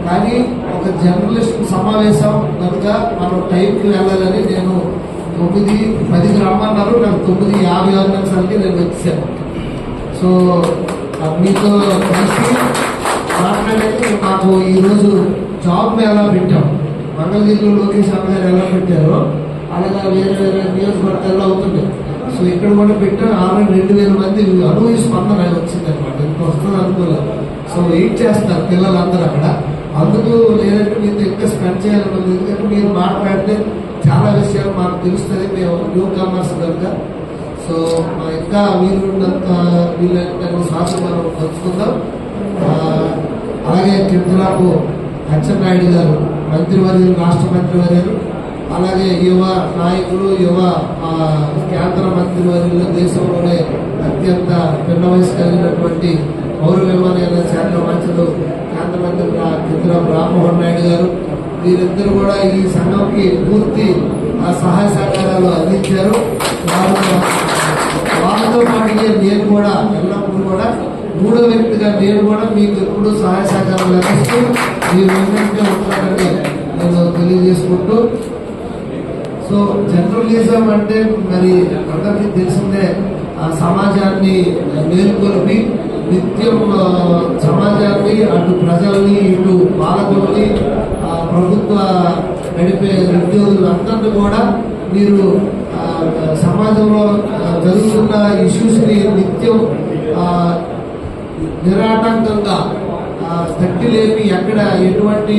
కానీ ఒక జర్నలిస్ట్ సమావేశం కనుక మనం టైంకి వెళ్ళాలని నేను 9:10 రమ్మన్నారు. నాకు 9:56 నిమిషాలకి నేను వచ్చాను. సో మీతో కలిసి మాట్లాడేది మాకు ఈరోజు జాబ్ ఎలా పెట్టాం, మంగళగిరిలో లోకేష్ అన్న గారు ఎలా పెట్టారో అలాగా వేరే వేరే నియోజకవర్గాల్లో అవుతుంది. సో ఇక్కడ కూడా పెట్టాం. ఆల్రెడీ 2,000 మంది అనుభవ స్పందన వచ్చిందనమాట. ఇంకా వస్తుంది అనుకోలేదు. సో వెయిట్ చేస్తారు పిల్లలందరూ అక్కడ. అందుకు లేదంటే మీతో ఇంకా స్పెండ్ చేయాలన్నది. ఎందుకంటే మీరు మాట్లాడితే చాలా విషయాలు మాకు తెలుస్తుంది. మేము న్యూ కమర్స్ కనుక. సో ఇంకా వీలున్నంత సాక్షి మనం పంచుకుందాం. అలాగే కిందలాపు అచ్చెన్నాయుడు గారు మంత్రివర్యులు, రాష్ట్ర మంత్రివర్యులు, అలాగే యువ నాయకులు, యువ కేంద్ర మంత్రివర్యులు, దేశంలోనే అత్యంత పిన్న వయసు కలిగినటువంటి పౌర విమానయాన శాఖ మంత్రులు కేంద్ర మంత్రి కిందలాపు రామ్మోహన్ నాయుడు గారు, వీరిద్దరు కూడా ఈ సంఘంకి పూర్తి సహాయ సహకారాలు అందించారు. వాళ్ళతో పాటు నేను కూడా ఎల్లప్పుడూ కూడా 3వ వ్యక్తిగా నేను కూడా మీకు ఎప్పుడు సహాయ సహకారాలు అందిస్తూ మీరు వెంటనే ఉంటారని నేను తెలియజేసుకుంటూ, సో జర్నలిజం అంటే మరి అందరికీ తెలిసిందే. సమాజాన్ని మేల్కొల్పి నిత్యం సమాజాన్ని అటు ప్రజల్ని ఇటు పాలకుల్ని ప్రభుత్వ నడిపే ఉద్యోగులు అందరినీ కూడా మీరు సమాజంలో జరుగుతున్న ఇష్యూస్ని నిత్యం నిరాటంకంగా తట్టి లేపి ఎక్కడ ఎటువంటి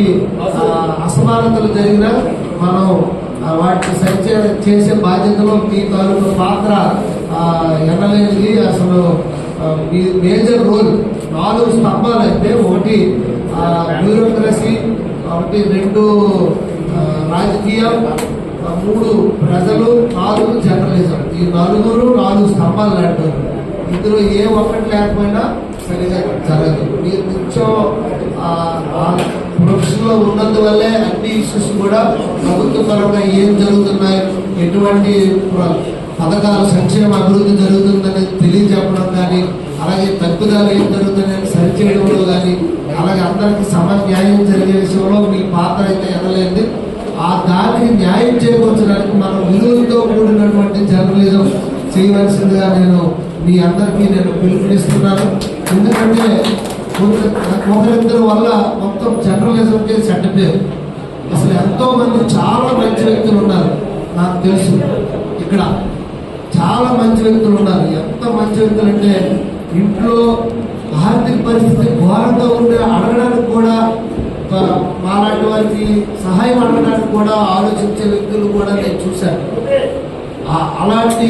అసమానతలు జరిగినా మనం వాటిని చేసే బాధ్యతలో మీ తాలూకు పాత్ర ఎనలేనిది. అసలు మీ మేజర్ రోల్ 4 స్తంభాలు అయితే, ఒకటి బ్యూరోక్రసీ, ఒకటి 2 రాజకీయం, 3 ప్రజలు, 4 జర్నలిజం. ఈ 4 స్తంభాలు అంటారు. ఇందులో ఏ ఒక్కటి లేకపోయినా సరిగా జరగదు. మీరు నిత్యం ప్రొఫెషన్లో ఉన్నందువల్లే అన్ని ఇష్యూస్ కూడా ప్రభుత్వ పరంగా ఏం జరుగుతున్నాయి, ఎటువంటి పథకాలు సంక్షేమ అభివృద్ధి జరుగుతుందని తెలియజెప్పడం కానీ, అలాగే తగ్గుదల ఏం జరుగుతుందని సరిచేయడంలో కానీ, అలాగే అందరికీ న్యాయం జరిగే విషయంలో మీ పాత్ర అయితే ఎనలేంది. దానికి న్యాయం చేకూర్చడానికి మనం విలువలతో కూడినటువంటి జర్నలిజం చేయవలసిందిగా మీ అందరికీ పిలుపునిస్తున్నాను. ఎందుకంటే ఒకరిద్దరి వల్ల మొత్తం జర్నలిజంకి చెడ్డ పేరు. అసలు ఎంతో మంది చాలా మంచి వ్యక్తులు ఉన్నారు, నాకు తెలుసు. ఇక్కడ చాలా మంచి వ్యక్తులు ఉన్నారు. ఎంత మంచి వ్యక్తులు అంటే ఇంట్లో ఆర్థిక పరిస్థితి ఘోరంగా ఉండే అడగడానికి కూడా, మాలాంటి వారికి సహాయం అడగడానికి కూడా ఆలోచించే వ్యక్తులు కూడా నేను చూశాను. అలాంటి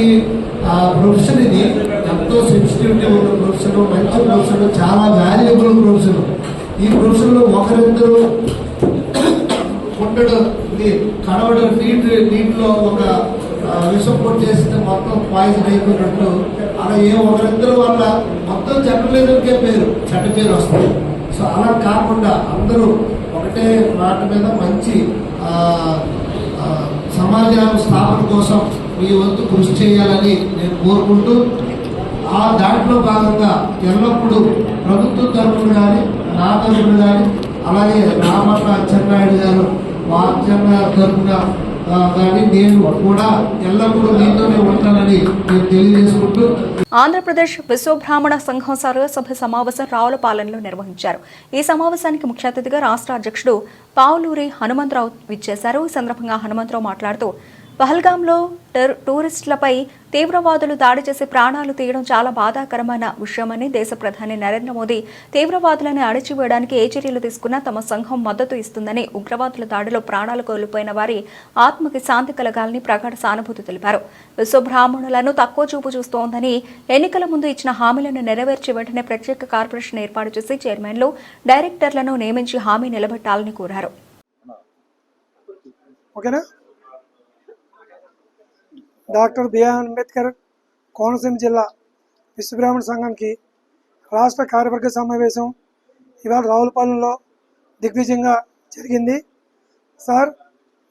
ప్రొఫెషన్ ఇది. ఎంతో సెన్సిటివిటీ ఉన్న ప్రొఫెషన్, మంచి ప్రొఫెషన్, చాలా వాల్యుబుల్ ప్రొఫెషన్. ఈ ప్రొఫెషన్లో ఒకరిద్దరు ఉండడు. కడవడం నీటిలో ఒక విషం కొట్టేస్తే మొత్తం పాయిజన్ అయిపోయినట్టు, అలా ఒకరిద్దరు వల్ల మొత్తం జర్నలిజంకే చెడ్డ పేరు వస్తుంది. సో అలా కాకుండా అందరూ ఒకటే మాట మీద మంచి సమాజ స్థాపన కోసం మీ వంతు కృషి చేయాలని నేను కోరుకుంటూ, దాంట్లో భాగంగా ఎల్లప్పుడూ ప్రభుత్వం తరఫున కానీ, నా తరఫున కానీ, అలాగే రామన్న అచ్చెన్నాయుడు గారు వాచన్న తరఫున కానీ నేను కూడా ఎల్లప్పుడూ మీతోనే ఉంటానని నేను తెలియజేసుకుంటూ. ఆంధ్రప్రదేశ్ విశ్వబ్రాహ్మణ సంఘం సర్వసభ్య సమావేశం రావులపాలెంలో నిర్వహించారు. ఈ సమావేశానికి ముఖ్య అతిథిగా రాష్ట్ర అధ్యక్షుడు పావులూరి హనుమంతరావు విచ్చేశారు. ఈ సందర్భంగా హనుమంతరావు మాట్లాడుతూ, పహల్గాంలో టూరిస్టులపై తీవ్రవాదులు దాడి చేసి ప్రాణాలు తీయడం చాలా బాధాకరమైన విషయమని, దేశ ప్రధాని నరేంద్ర మోదీ తీవ్రవాదులను అణిచివేయడానికి ఏ చర్యలు తీసుకున్నా తమ సంఘం మద్దతు ఇస్తుందని, ఉగ్రవాదుల దాడిలో ప్రాణాలు కోల్పోయిన వారి ఆత్మకి శాంతి కలగాలని ప్రగాఢ సానుభూతి తెలిపారు. విశ్వబ్రాహ్మణులను తక్కువ చూపు చూస్తోందని, ఎన్నికల ముందు ఇచ్చిన హామీలను నెరవేర్చి వెంటనే ప్రత్యేక కార్పొరేషన్ ఏర్పాటు చేసి చైర్మన్లు, డైరెక్టర్లను నియమించి హామీ నిలబెట్టాలని కోరారు. డాక్టర్ బిఆర్ అంబేద్కర్ కోనసీమ జిల్లా విశ్వబ్రాహ్మణ సంఘానికి రాష్ట్ర కార్యవర్గ సమావేశం ఇవాళ రావులపాలెంలో దిగ్విజయంగా జరిగింది. సార్,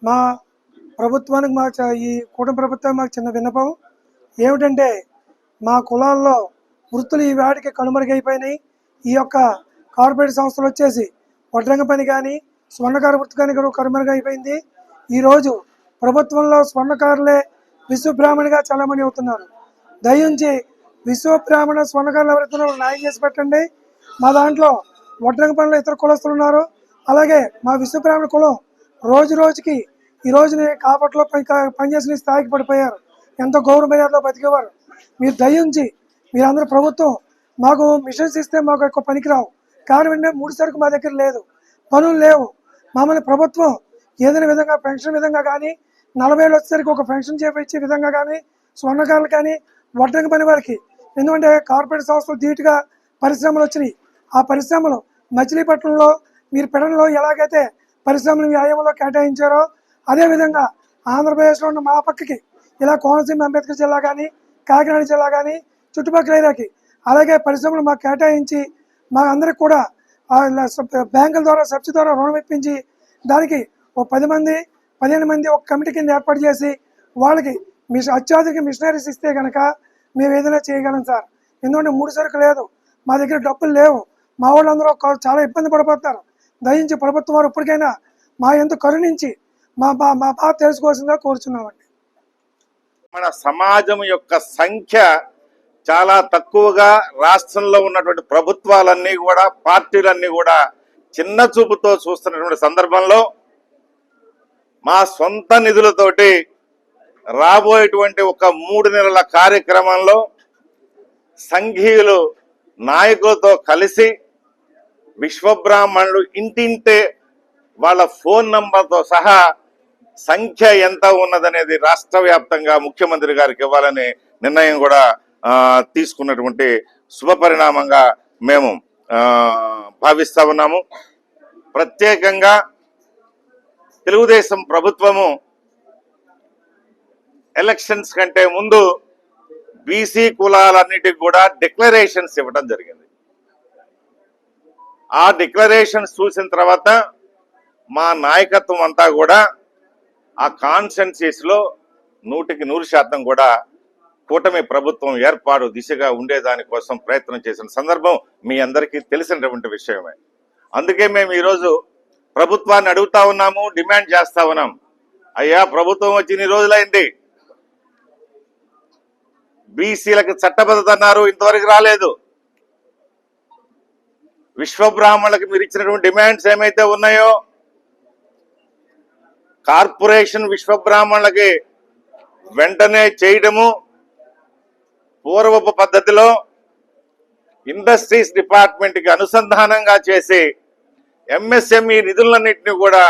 మా ప్రభుత్వానికి ఈ కూటమి ప్రభుత్వం మాకు చిన్న విన్నపం ఏమిటంటే, మా కులాల్లో వృత్తులు ఈ వాటికి కనుమరుగైపోయినాయి. ఈ యొక్క కార్పొరేట్ సంస్థలు వచ్చేసి వడ్రంగ పని కానీ, స్వర్ణకార వృత్తి కానీ కనుమరుగైపోయింది. ఈరోజు ప్రభుత్వంలో స్వర్ణకారులే విశ్వబ్రాహ్మణిగా చలామణి అవుతున్నారు. దయించి విశ్వబ్రాహ్మణ స్వర్ణకారులు ఎవరైతే న్యాయం చేసి పెట్టండి. మా దాంట్లో వడ్రంగ పనులు ఇతర కులస్తులు ఉన్నారు. అలాగే మా విశ్వబ్రాహ్మణ కులం రోజు రోజుకి ఈ రోజుని కాపట్లో పనిచేసిన స్థాయికి పడిపోయారు. ఎంతో గౌరవ మర్యాదలో బతికేవారు. మీరు దయించి మీరందరూ ప్రభుత్వం మాకు మిషన్స్ ఇస్తే మాకు ఎక్కువ పనికిరావు. కారణం ఏంటంటే 3 సరుకు మా దగ్గర లేదు, పనులు లేవు. మమ్మల్ని ప్రభుత్వం ఏదైనా విధంగా పెన్షన్ విధంగా కానీ, 40 ఏళ్ళు వచ్చేసరికి ఒక పెన్షన్ చేపించే విధంగా కానీ, స్వర్ణకారులు కానీ, వడ్రంగ పని వారికి, ఎందుకంటే కార్పొరేట్ సంస్థలు ధీటుగా పరిశ్రమలు వచ్చినాయి. ఆ పరిశ్రమలు మచిలీపట్నంలో మీరు పెడలో ఎలాగైతే పరిశ్రమలు వ్యాయామంలో కేటాయించారో, అదేవిధంగా ఆంధ్రప్రదేశ్లో ఉన్న మా పక్కకి ఇలా కోనసీమ అంబేద్కర్ జిల్లా కానీ, కాకినాడ జిల్లా కానీ, చుట్టుపక్కల ఏరియాకి అలాగే పరిశ్రమలు మాకు కేటాయించి మా అందరికి కూడా బ్యాంకుల ద్వారా సబ్సిడీ ద్వారా రుణం ఇప్పించి, దానికి ఒక 10 మంది 15 మంది ఒక కమిటీ కింద ఏర్పాటు చేసి వాళ్ళకి అత్యాధునిక మిషనరీస్ ఇస్తే కనుక మేము ఏదైనా చేయగలం సార్. ఎందుకంటే 3 సరుకు లేదు, మా దగ్గర డబ్బులు లేవు. మా వాళ్ళందరూ చాలా ఇబ్బంది పడిపోతున్నారు. దయించి ప్రభుత్వం వారు ఇప్పటికైనా మా ఎంత కరుణించి మా బాధ తెలుసుకోవాల్సిందిగా కోరుచున్నామండి. మన సమాజం యొక్క సంఖ్య చాలా తక్కువగా రాష్ట్రంలో ఉన్నటువంటి ప్రభుత్వాలన్నీ కూడా, పార్టీలన్నీ కూడా చిన్న చూపుతో చూస్తున్నటువంటి సందర్భంలో మా సొంత నిధులతోటి రాబోయేటువంటి ఒక 3 నెలల కార్యక్రమంలో సంఘీయులు నాయకులతో కలిసి విశ్వబ్రాహ్మణులు ఇంటింటే వాళ్ళ ఫోన్ నంబర్తో సహా సంఖ్య ఎంత ఉన్నదనేది రాష్ట్ర వ్యాప్తంగా ముఖ్యమంత్రి గారికి ఇవ్వాలని నిర్ణయం కూడా తీసుకున్నటువంటి శుభపరిణామంగా మేము భావిస్తా ఉన్నాము. ప్రత్యేకంగా తెలుగుదేశం ప్రభుత్వము ఎలక్షన్స్ కంటే ముందు బీసీ కులాలన్నిటికి కూడా డిక్లరేషన్స్ ఇవ్వడం జరిగింది. ఆ డిక్లరేషన్స్ చూసిన తర్వాత మా నాయకత్వం అంతా కూడా ఆ కాన్స్టిట్యున్సీస్ లో 100% కూడా కూటమి ప్రభుత్వం ఏర్పాటు దిశగా ఉండేదాని కోసం ప్రయత్నం చేసిన సందర్భం మీ అందరికీ తెలిసినటువంటి విషయమే. అందుకే మేము ఈరోజు ప్రభుత్వాన్ని అడుగుతా ఉన్నాము, డిమాండ్ చేస్తా ఉన్నాం. అయ్యా, ప్రభుత్వం వచ్చి ఇన్ని రోజులైంది, బీసీలకు చట్టబద్ధత అన్నారు, ఇంతవరకు రాలేదు. విశ్వబ్రాహ్మణులకు మీరు ఇచ్చినటువంటి డిమాండ్స్ ఏమైతే ఉన్నాయో, కార్పొరేషన్ విశ్వబ్రాహ్మణులకి వెంటనే చేయడము, పూర్వపు పద్ధతిలో ఇండస్ట్రీస్ డిపార్ట్మెంట్ కి అనుసంధానంగా చేసి ఎంఎస్ఎంఈ నిధులన్నింటినీ కూడా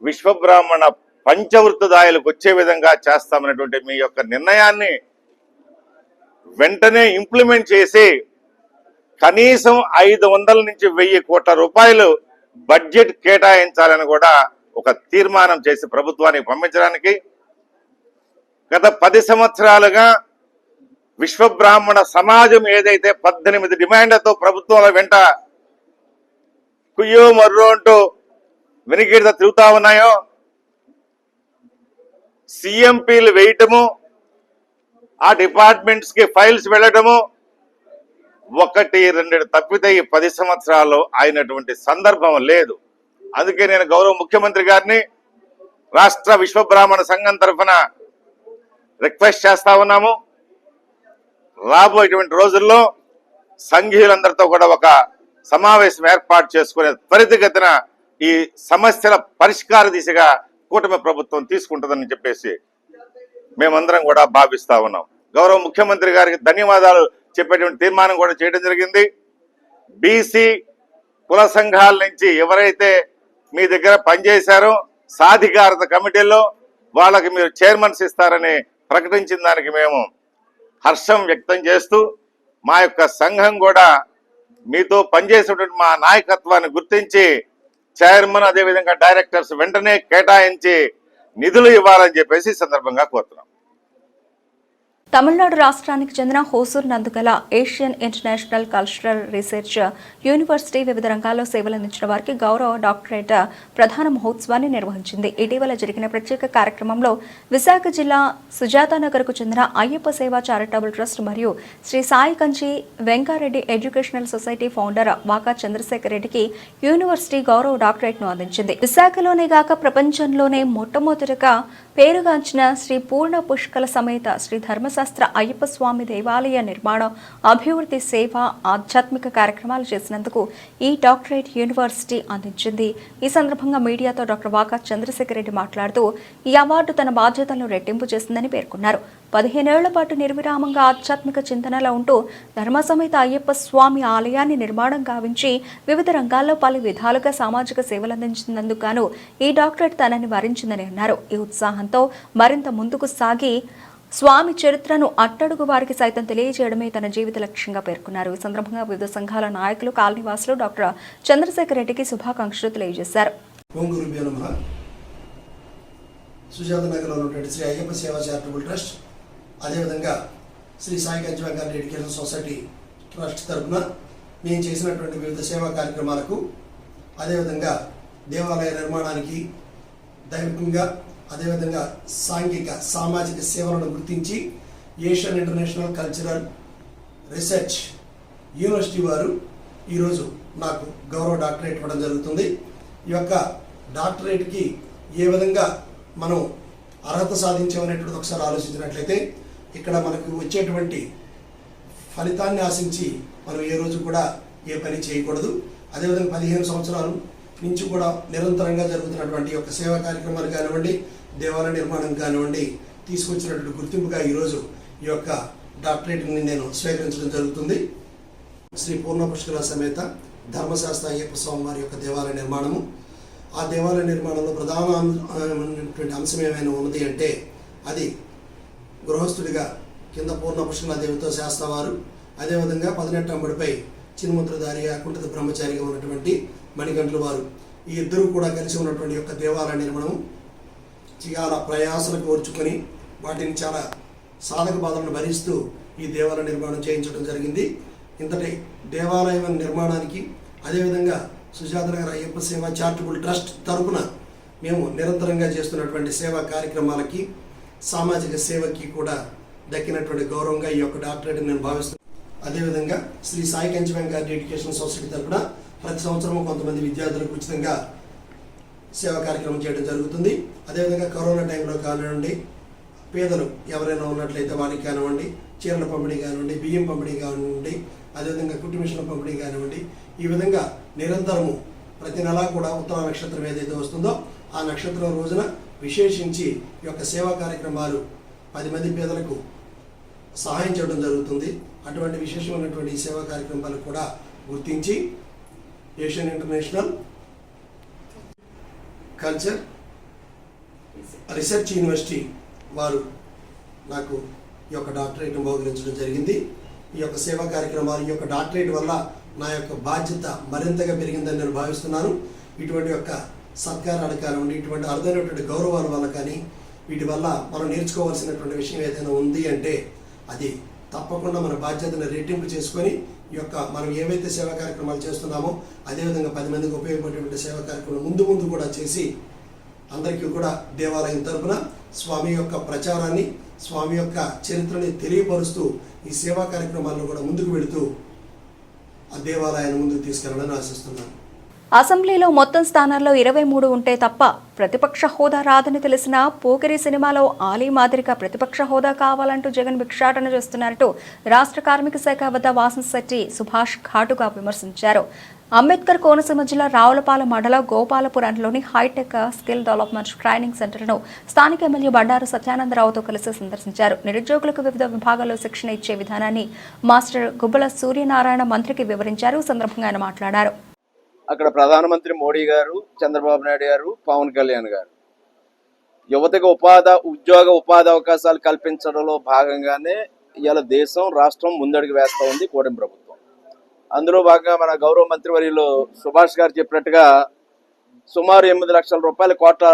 విశ్వబ్రాహ్మణ పంచవృత్తిదాయులకు వచ్చే విధంగా చేస్తామనేటువంటి మీ యొక్క నిర్ణయాన్ని వెంటనే ఇంప్లిమెంట్ చేసి కనీసం 500 నుంచి 1000 కోట్ల రూపాయలు బడ్జెట్ కేటాయించాలని కూడా ఒక తీర్మానం చేసి ప్రభుత్వానికి పంపించడానికి గత 10 సంవత్సరాలుగా విశ్వబ్రాహ్మణ సమాజం ఏదైతే 18 డిమాండ్లతో ప్రభుత్వాల వెంట కుయ్యో మర్రో అంటూ వెనుకీడత తిరుగుతా ఉన్నాయో, సిఎంపీలు వేయటము, ఆ డిపార్ట్మెంట్స్ కి ఫైల్స్ వెళ్ళటము 1-2 తప్పితే ఈ 10 సంవత్సరాల్లో అయినటువంటి సందర్భం లేదు. అందుకే నేను గౌరవ ముఖ్యమంత్రి గారిని రాష్ట్ర విశ్వబ్రాహ్మణ సంఘం తరఫున రిక్వెస్ట్ చేస్తా ఉన్నాము. రాబోయేటువంటి రోజుల్లో సంఘీయులందరితో కూడా ఒక సమావేశం ఏర్పాటు చేసుకునే త్వరితగతిన ఈ సమస్యల పరిష్కార దిశగా కూటమి ప్రభుత్వం తీసుకుంటుందని చెప్పేసి మేమందరం కూడా భావిస్తా ఉన్నాం. గౌరవ ముఖ్యమంత్రి గారికి ధన్యవాదాలు చెప్పేటువంటి తీర్మానం కూడా చేయడం జరిగింది. బీసీ కుల సంఘాల నుంచి ఎవరైతే మీ దగ్గర పనిచేశారో సాధికారత కమిటీల్లో వాళ్ళకి మీరు చైర్మన్స్ ఇస్తారని ప్రకటించిన దానికి మేము హర్షం వ్యక్తం చేస్తూ మా యొక్క సంఘం కూడా మీతో పనిచేసేటువంటి మా నాయకత్వాన్ని గుర్తించి చైర్మన్ అదేవిధంగా డైరెక్టర్స్ వెంటనే కేటాయించి నిధులు ఇవ్వాలని చెప్పేసి సందర్భంగా కోరుతున్నాం. తమిళనాడు రాష్ట్రానికి చెందిన హోసూర్ నందుగల Asian international cultural research university వివిధ రంగాల్లో సేవలందించిన వారికి గౌరవ డాక్టరేట్ ప్రధాన మహోత్సవాన్ని నిర్వహించింది. ఇటీవల జరిగిన ప్రత్యేక కార్యక్రమంలో విశాఖ జిల్లా సుజాతానగర్కు చెందిన అయ్యప్ప సేవ చారిటబుల్ ట్రస్ట్ మరియు Shri Sai Kanchi Venkareddy educational society founder Vaka Chandrasekhar రెడ్డికి యూనివర్సిటీ గౌరవ డాక్టరేట్ను అందించింది. విశాఖలోనే గాక ప్రపంచంలోనే మొట్టమొదటిగా పేరుగాంచిన శ్రీ పూర్ణ పుష్కల సమేత శ్రీ ధర్మశాస్త్ర అయ్యప్ప స్వామి దేవాలయ నిర్మాణం, అభివృద్ధి, సేవ, ఆధ్యాత్మిక కార్యక్రమాలు చేసినందుకు ఈ డాక్టరేట్ యూనివర్సిటీ అందించింది. ఈ సందర్భంగా మీడియాతో డాక్టర్ వాకా చంద్రశేఖర్ రెడ్డి మాట్లాడుతూ ఈ అవార్డు తన బాధ్యతలను రెట్టింపు చేసిందని పేర్కొన్నారు. 15 ఏళ్ల పాటు నిర్విరామంగా ఆధ్యాత్మిక చింతనలో ఉంటూ ధర్మసమేత అయ్యప్ప స్వామి ఆలయాన్ని నిర్మాణం గావించి వివిధ రంగాల్లో పలు విధాలుగా సామాజిక సేవలందించినందుకు గాను ఈ డాక్టరేట్ తనని వరించిందని అన్నారు. ఈ ఉత్సాహంతో మరింత ముందుకు సాగి స్వామి చరిత్రను అట్టడుగు వారికి సైతం తెలియజేయడమే తన జీవిత లక్ష్యంగా పేర్కొన్నారు. ఈ సందర్భంగా వివిధ సంఘాల నాయకులు, కాలనీవాసులు డాక్టర్ చంద్రశేఖర్ రెడ్డికి శుభాకాంక్షలు తెలియజేశారు. సుజాతనగర్లో ఉన్నటువంటి శ్రీ అయ్యప్ప సేవ చారిటబుల్ ట్రస్ట్, అదేవిధంగా Shri Sai Kanchi Venkareddy education society trust తరఫున మేము చేసినటువంటి వివిధ సేవా కార్యక్రమాలకు, అదేవిధంగా దేవాలయ నిర్మాణానికి, దైవికంగా అదేవిధంగా సాంఘిక సామాజిక సేవలను గుర్తించి Asian international cultural research university వారు ఈరోజు నాకు గౌరవ డాక్టరేట్ ఇవ్వడం జరుగుతుంది. ఈ యొక్క డాక్టరేట్కి ఏ విధంగా మనం అర్హత సాధించామనేటువంటిది ఒకసారి ఆలోచించినట్లయితే ఇక్కడ మనకు వచ్చేటువంటి ఫలితాన్ని ఆశించి మనం ఏ రోజు కూడా ఏ పని చేయకూడదు. అదేవిధంగా 15 సంవత్సరాలు నుంచి కూడా నిరంతరంగా జరుగుతున్నటువంటి యొక్క సేవా కార్యక్రమాలు కానివ్వండి, దేవాలయ నిర్మాణం కానివ్వండి, తీసుకొచ్చినటువంటి గుర్తింపుగా ఈరోజు ఈ యొక్క డాక్టరేట్ని నేను స్వీకరించడం జరుగుతుంది. శ్రీ పూర్ణ పుష్కర సమేత ధర్మశాస్త్ర అయ్యప్ప స్వామి వారి యొక్క దేవాలయ నిర్మాణము. ఆ దేవాలయ నిర్మాణంలో ప్రధానమైనటువంటి అంశం ఏమైనా ఉన్నది అంటే అది గృహస్థుడిగా కింద పూర్ణ పుష్కర దేవితో శాస్త్రవారు, అదేవిధంగా 18 అంబడిపై చిన్ముద్రధారి అకుంఠిత బ్రహ్మచారిగా ఉన్నటువంటి మణికంఠుల వారు, ఈ ఇద్దరు కూడా కలిసి ఉన్నటువంటి యొక్క దేవాలయ నిర్మాణం చాలా ప్రయాసలకు ఓర్చుకొని వాటిని చాలా సాధక బాధలను భరిస్తూ ఈ దేవాలయ నిర్మాణం చేయించడం జరిగింది. ఇంతటి దేవాలయం నిర్మాణానికి అదేవిధంగా సుజాతనగర్ అయ్యప్ప సేవ చారిటబుల్ ట్రస్ట్ తరపున మేము నిరంతరంగా చేస్తున్నటువంటి సేవా కార్యక్రమాలకి, సామాజిక సేవకి కూడా దక్కినటువంటి గౌరవంగా ఈ యొక్క డాక్టరేట్ నేను భావిస్తున్నాను. అదేవిధంగా శ్రీ సాయి కంచి వెంకట ఎడ్యుకేషన్ సొసైటీ తరపున ప్రతి సంవత్సరం కొంతమంది విద్యార్థులకు ఉచితంగా సేవా కార్యక్రమం చేయడం జరుగుతుంది. అదేవిధంగా కరోనా టైంలో కానివ్వండి, పేదలు ఎవరైనా ఉన్నట్లయితే వారికి కానివ్వండి, చీరల పంపిణీ కానివ్వండి, బియ్యం పంపిణీ కానివ్వండి, అదేవిధంగా కుట్టు మిషన్ల పంపిణీ కానివ్వండి, ఈ విధంగా నిరంతరము ప్రతి నెలా కూడా ఉత్తర నక్షత్రం ఏదైతే వస్తుందో ఆ నక్షత్రం రోజున విశేషించి ఈ యొక్క సేవా కార్యక్రమాలు 10 మంది పేదలకు సహాయం చేయడం జరుగుతుంది. అటువంటి విశేషమైనటువంటి సేవా కార్యక్రమాలు కూడా గుర్తించి Asian international culture research university వారు నాకు ఈ యొక్క డాక్టరేట్ను బహుకరించడం జరిగింది. ఈ యొక్క సేవా కార్యక్రమాలు, ఈ యొక్క డాక్టరేట్ వల్ల నా యొక్క బాధ్యత మరింతగా పెరిగిందని నేను భావిస్తున్నాను. ఇటువంటి యొక్క సత్కారాలు కానివ్వండి, ఇటువంటి అరుదైనటువంటి గౌరవాల వల్ల కానీ, వీటి వల్ల మనం నేర్చుకోవాల్సినటువంటి విషయం ఏదైనా ఉంది అంటే అది తప్పకుండా మన బాధ్యతను రెట్టింపు చేసుకొని ఈ యొక్క మనం ఏవైతే సేవా కార్యక్రమాలు చేస్తున్నామో అదేవిధంగా 10 మందికి ఉపయోగపడేటువంటి సేవా కార్యక్రమాలు ముందు కూడా చేసి అందరికీ కూడా దేవాలయం తరపున స్వామి యొక్క ప్రచారాన్ని, స్వామి యొక్క చరిత్రని తెలియపరుస్తూ ఈ సేవా కార్యక్రమాల్లో కూడా ముందుకు వెళుతూ ఆ దేవాలయాన్ని ముందుకు తీసుకెళ్లాలని ఆశిస్తున్నాను. అసెంబ్లీలో మొత్తం స్థానాల్లో 23 ఉంటే తప్ప ప్రతిపక్ష హోదా రాదని తెలిసిన పోకిరి సినిమాలో ఆలీ మాదిరిగా ప్రతిపక్ష హోదా కావాలంటూ జగన్ భిక్షాటన చేస్తున్నారంటూ రాష్ట్ర కార్మిక శాఖ వద్ద వాసంశెట్టి సుభాష్ ఘాటుగా విమర్శించారు. అంబేద్కర్ కోనసీమ జిల్లా రావులపాలెం మండలం గోపాలపురంలోని హైటెక్ స్కిల్ డెవలప్మెంట్ ట్రైనింగ్ సెంటర్ను స్థానిక ఎమ్మెల్యే బండారు సత్యానందరావుతో కలిసి సందర్శించారు. నిరుద్యోగులకు వివిధ విభాగాల్లో శిక్షణ ఇచ్చే విధానాన్ని మాస్టర్ గుబ్బల సూర్యనారాయణ మంత్రికి వివరించారు. సందర్భంగా ఆయన మాట్లాడారు. అక్కడ ప్రధానమంత్రి మోడీ గారు, చంద్రబాబు నాయుడు గారు, పవన్ కళ్యాణ్ గారు యువతకు ఉద్యోగ ఉపాధి అవకాశాలు కల్పించడంలో భాగంగానే ఇవాళ దేశం, రాష్ట్రం ముందడుగు వేస్తూ ఉంది కూటమి ప్రభుత్వం. అందులో భాగంగా మన గౌరవ మంత్రివర్యులు సుభాష్ గారు చెప్పినట్టుగా సుమారు 8 లక్షల రూపాయల కోట్ల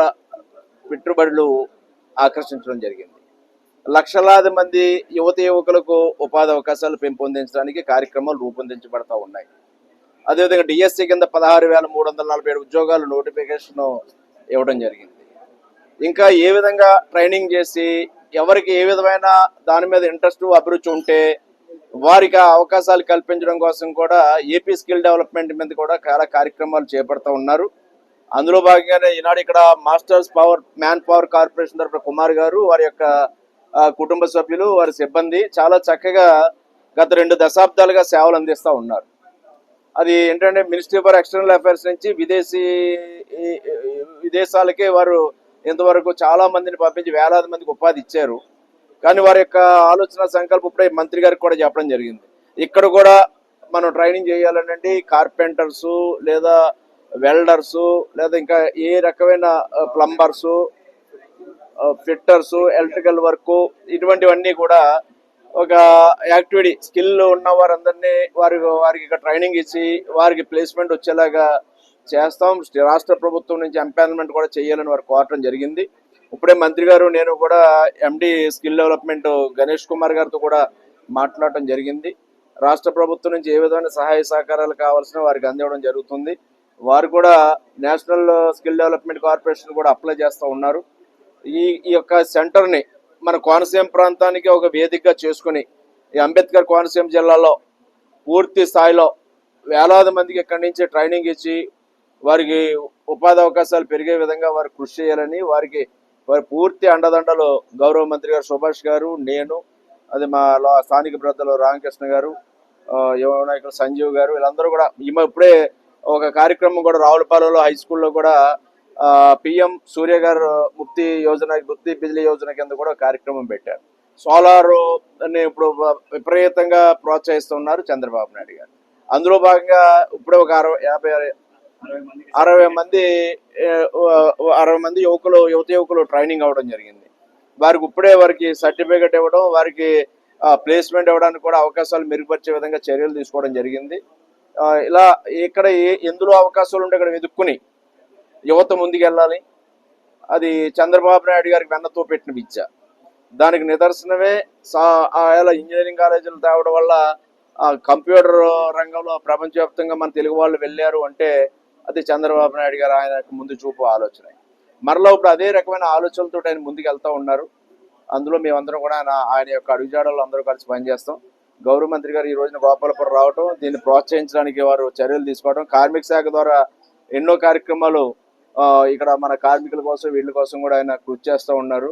పెట్టుబడులు ఆకర్షించడం జరిగింది. లక్షలాది మంది యువకులకు ఉపాధి అవకాశాలు పెంపొందించడానికి కార్యక్రమాలు రూపొందించబడతా ఉన్నాయి. అదేవిధంగా డిఎస్సి కింద 16,347 ఉద్యోగాలు నోటిఫికేషన్ ఇవ్వడం జరిగింది. ఇంకా ఏ విధంగా ట్రైనింగ్ చేసి ఎవరికి ఏ విధమైన దాని మీద ఇంట్రెస్ట్, అభిరుచి ఉంటే వారికి అవకాశాలు కల్పించడం కోసం కూడా ఏపీ స్కిల్ డెవలప్మెంట్ మీద కూడా చాలా కార్యక్రమాలు చేపడుతూ ఉన్నారు. అందులో భాగంగానే ఈనాడు ఇక్కడ మాస్టర్స్ మ్యాన్ పవర్ కార్పొరేషన్ తరఫున కుమార్ గారు, వారి యొక్క కుటుంబ సభ్యులు, వారి సిబ్బంది చాలా చక్కగా గత 2 దశాబ్దాలుగా సేవలు అందిస్తూ ఉన్నారు. అది ఏంటంటే మినిస్ట్రీ ఫర్ ఎక్స్టర్నల్ అఫైర్స్ నుంచి విదేశాలకే వారు ఇంతవరకు చాలా మందిని పంపించి వేలాది మందికి ఉపాధి ఇచ్చారు. కానీ వారి యొక్క ఆలోచన సంకల్పం ఇప్పుడే మంత్రి గారికి కూడా చెప్పడం జరిగింది. ఇక్కడ కూడా మనం ట్రైనింగ్ చేయాలంటే కార్పెంటర్సు లేదా వెల్డర్సు లేదా ఇంకా ఏ రకమైన ప్లంబర్సు, ఫిట్టర్సు, ఎలక్ట్రికల్ వర్క్ ఇటువంటివన్నీ కూడా ఒక యాక్టివిటీ స్కిల్ ఉన్న వారందరినీ వారికి ఇక్కడ ట్రైనింగ్ ఇచ్చి వారికి ప్లేస్మెంట్ వచ్చేలాగా చేస్తాం. రాష్ట్ర ప్రభుత్వం నుంచి ఎంపానల్మెంట్ కూడా చేయాలని వారు కోరటం జరిగింది. ఇప్పుడే మంత్రి గారు నేను కూడా ఎండి స్కిల్ డెవలప్మెంట్ గణేష్ కుమార్ గారితో కూడా మాట్లాడటం జరిగింది. రాష్ట్ర ప్రభుత్వం నుంచి ఏ విధమైన సహాయ సహకారాలు కావాల్సిన వారికి అందివ్వడం జరుగుతుంది. వారు కూడా నేషనల్ స్కిల్ డెవలప్మెంట్ కార్పొరేషన్ కూడా అప్లై చేస్తూ ఉన్నారు. ఈ యొక్క సెంటర్ని మన కోనసీమ ప్రాంతానికి ఒక వేదికగా చేసుకుని ఈ అంబేద్కర్ కోనసీమ జిల్లాలో పూర్తి స్థాయిలో వేలాది మందికి ఇక్కడి నుంచి ట్రైనింగ్ ఇచ్చి వారికి ఉపాధి అవకాశాలు పెరిగే విధంగా వారు కృషి చేయాలని వారి పూర్తి అండదండలు గౌరవ మంత్రి గారు సుభాష్ గారు, నేను, అది మా స్థానిక పెద్దలు రామకృష్ణ గారు, యువ నాయకులు సంజీవ్ గారు, వీళ్ళందరూ కూడా ఇప్పుడే ఒక కార్యక్రమం కూడా రావులపాలెంలో హై స్కూల్లో కూడా పిఎం సూర్య గారు ముక్తి బిజిలీ యోజన కింద కూడా కార్యక్రమం పెట్టారు. సోలార్ ఇప్పుడు విపరీతంగా ప్రోత్సహిస్తున్నారు చంద్రబాబు నాయుడు గారు. అందులో భాగంగా ఇప్పుడే ఒక 60 మంది యువకులు ట్రైనింగ్ అవ్వడం జరిగింది. వారికి సర్టిఫికేట్ ఇవ్వడం, వారికి ప్లేస్మెంట్ ఇవ్వడానికి కూడా అవకాశాలు మెరుగుపరిచే విధంగా చర్యలు తీసుకోవడం జరిగింది. ఇలా ఇక్కడ ఎందులో అవకాశాలు ఉంటే ఇక్కడ వెతుక్కుని యువత ముందుకెళ్ళాలి. అది చంద్రబాబు నాయుడు గారికి వెన్నతో పెట్టిన విద్య. దానికి నిదర్శనమే ఇంజనీరింగ్ కాలేజీలు తేవడం వల్ల కంప్యూటర్ రంగంలో ప్రపంచవ్యాప్తంగా మన తెలుగు వాళ్ళు వెళ్ళారు అంటే అది చంద్రబాబు నాయుడు గారు ఆయన ముందు చూపు ఆలోచన. మరలా ఇప్పుడు అదే రకమైన ఆలోచనలతో ఆయన ముందుకు వెళ్తూ ఉన్నారు. అందులో మేమందరం కూడా ఆయన యొక్క అడుగుజాడల్లో అందరూ కలిసి పనిచేస్తాం. గౌరవ మంత్రి గారు ఈ రోజున గోపాలపురం రావటం, దీన్ని ప్రోత్సహించడానికి వారు చర్యలు తీసుకోవడం, కార్మిక శాఖ ద్వారా ఎన్నో కార్యక్రమాలు ఇక్కడ మన కార్మికుల కోసం వీళ్ళ కోసం కూడా ఆయన కృషి చేస్తూ ఉన్నారు.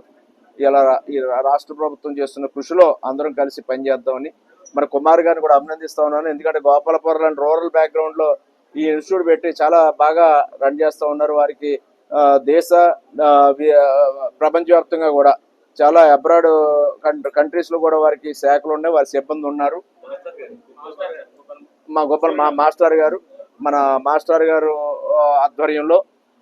ఇలా ఈ రాష్ట్ర ప్రభుత్వం చేస్తున్న కృషిలో అందరం కలిసి పనిచేద్దామని మన కుమార్ గారిని కూడా అభినందిస్తా ఉన్నాను. ఎందుకంటే గోపాలపురం లాంటి రూరల్ బ్యాక్గ్రౌండ్ లో ఈ ఇన్స్టిట్యూట్ పెట్టి చాలా బాగా రన్ చేస్తూ ఉన్నారు. వారికి ప్రపంచవ్యాప్తంగా కూడా చాలా అబ్రాడ్ కంట్రీస్ లో కూడా వారికి శాఖలు ఉన్నాయి, వారి సిబ్బంది ఉన్నారు. మా మాస్టర్ గారు ఆధ్వర్యంలో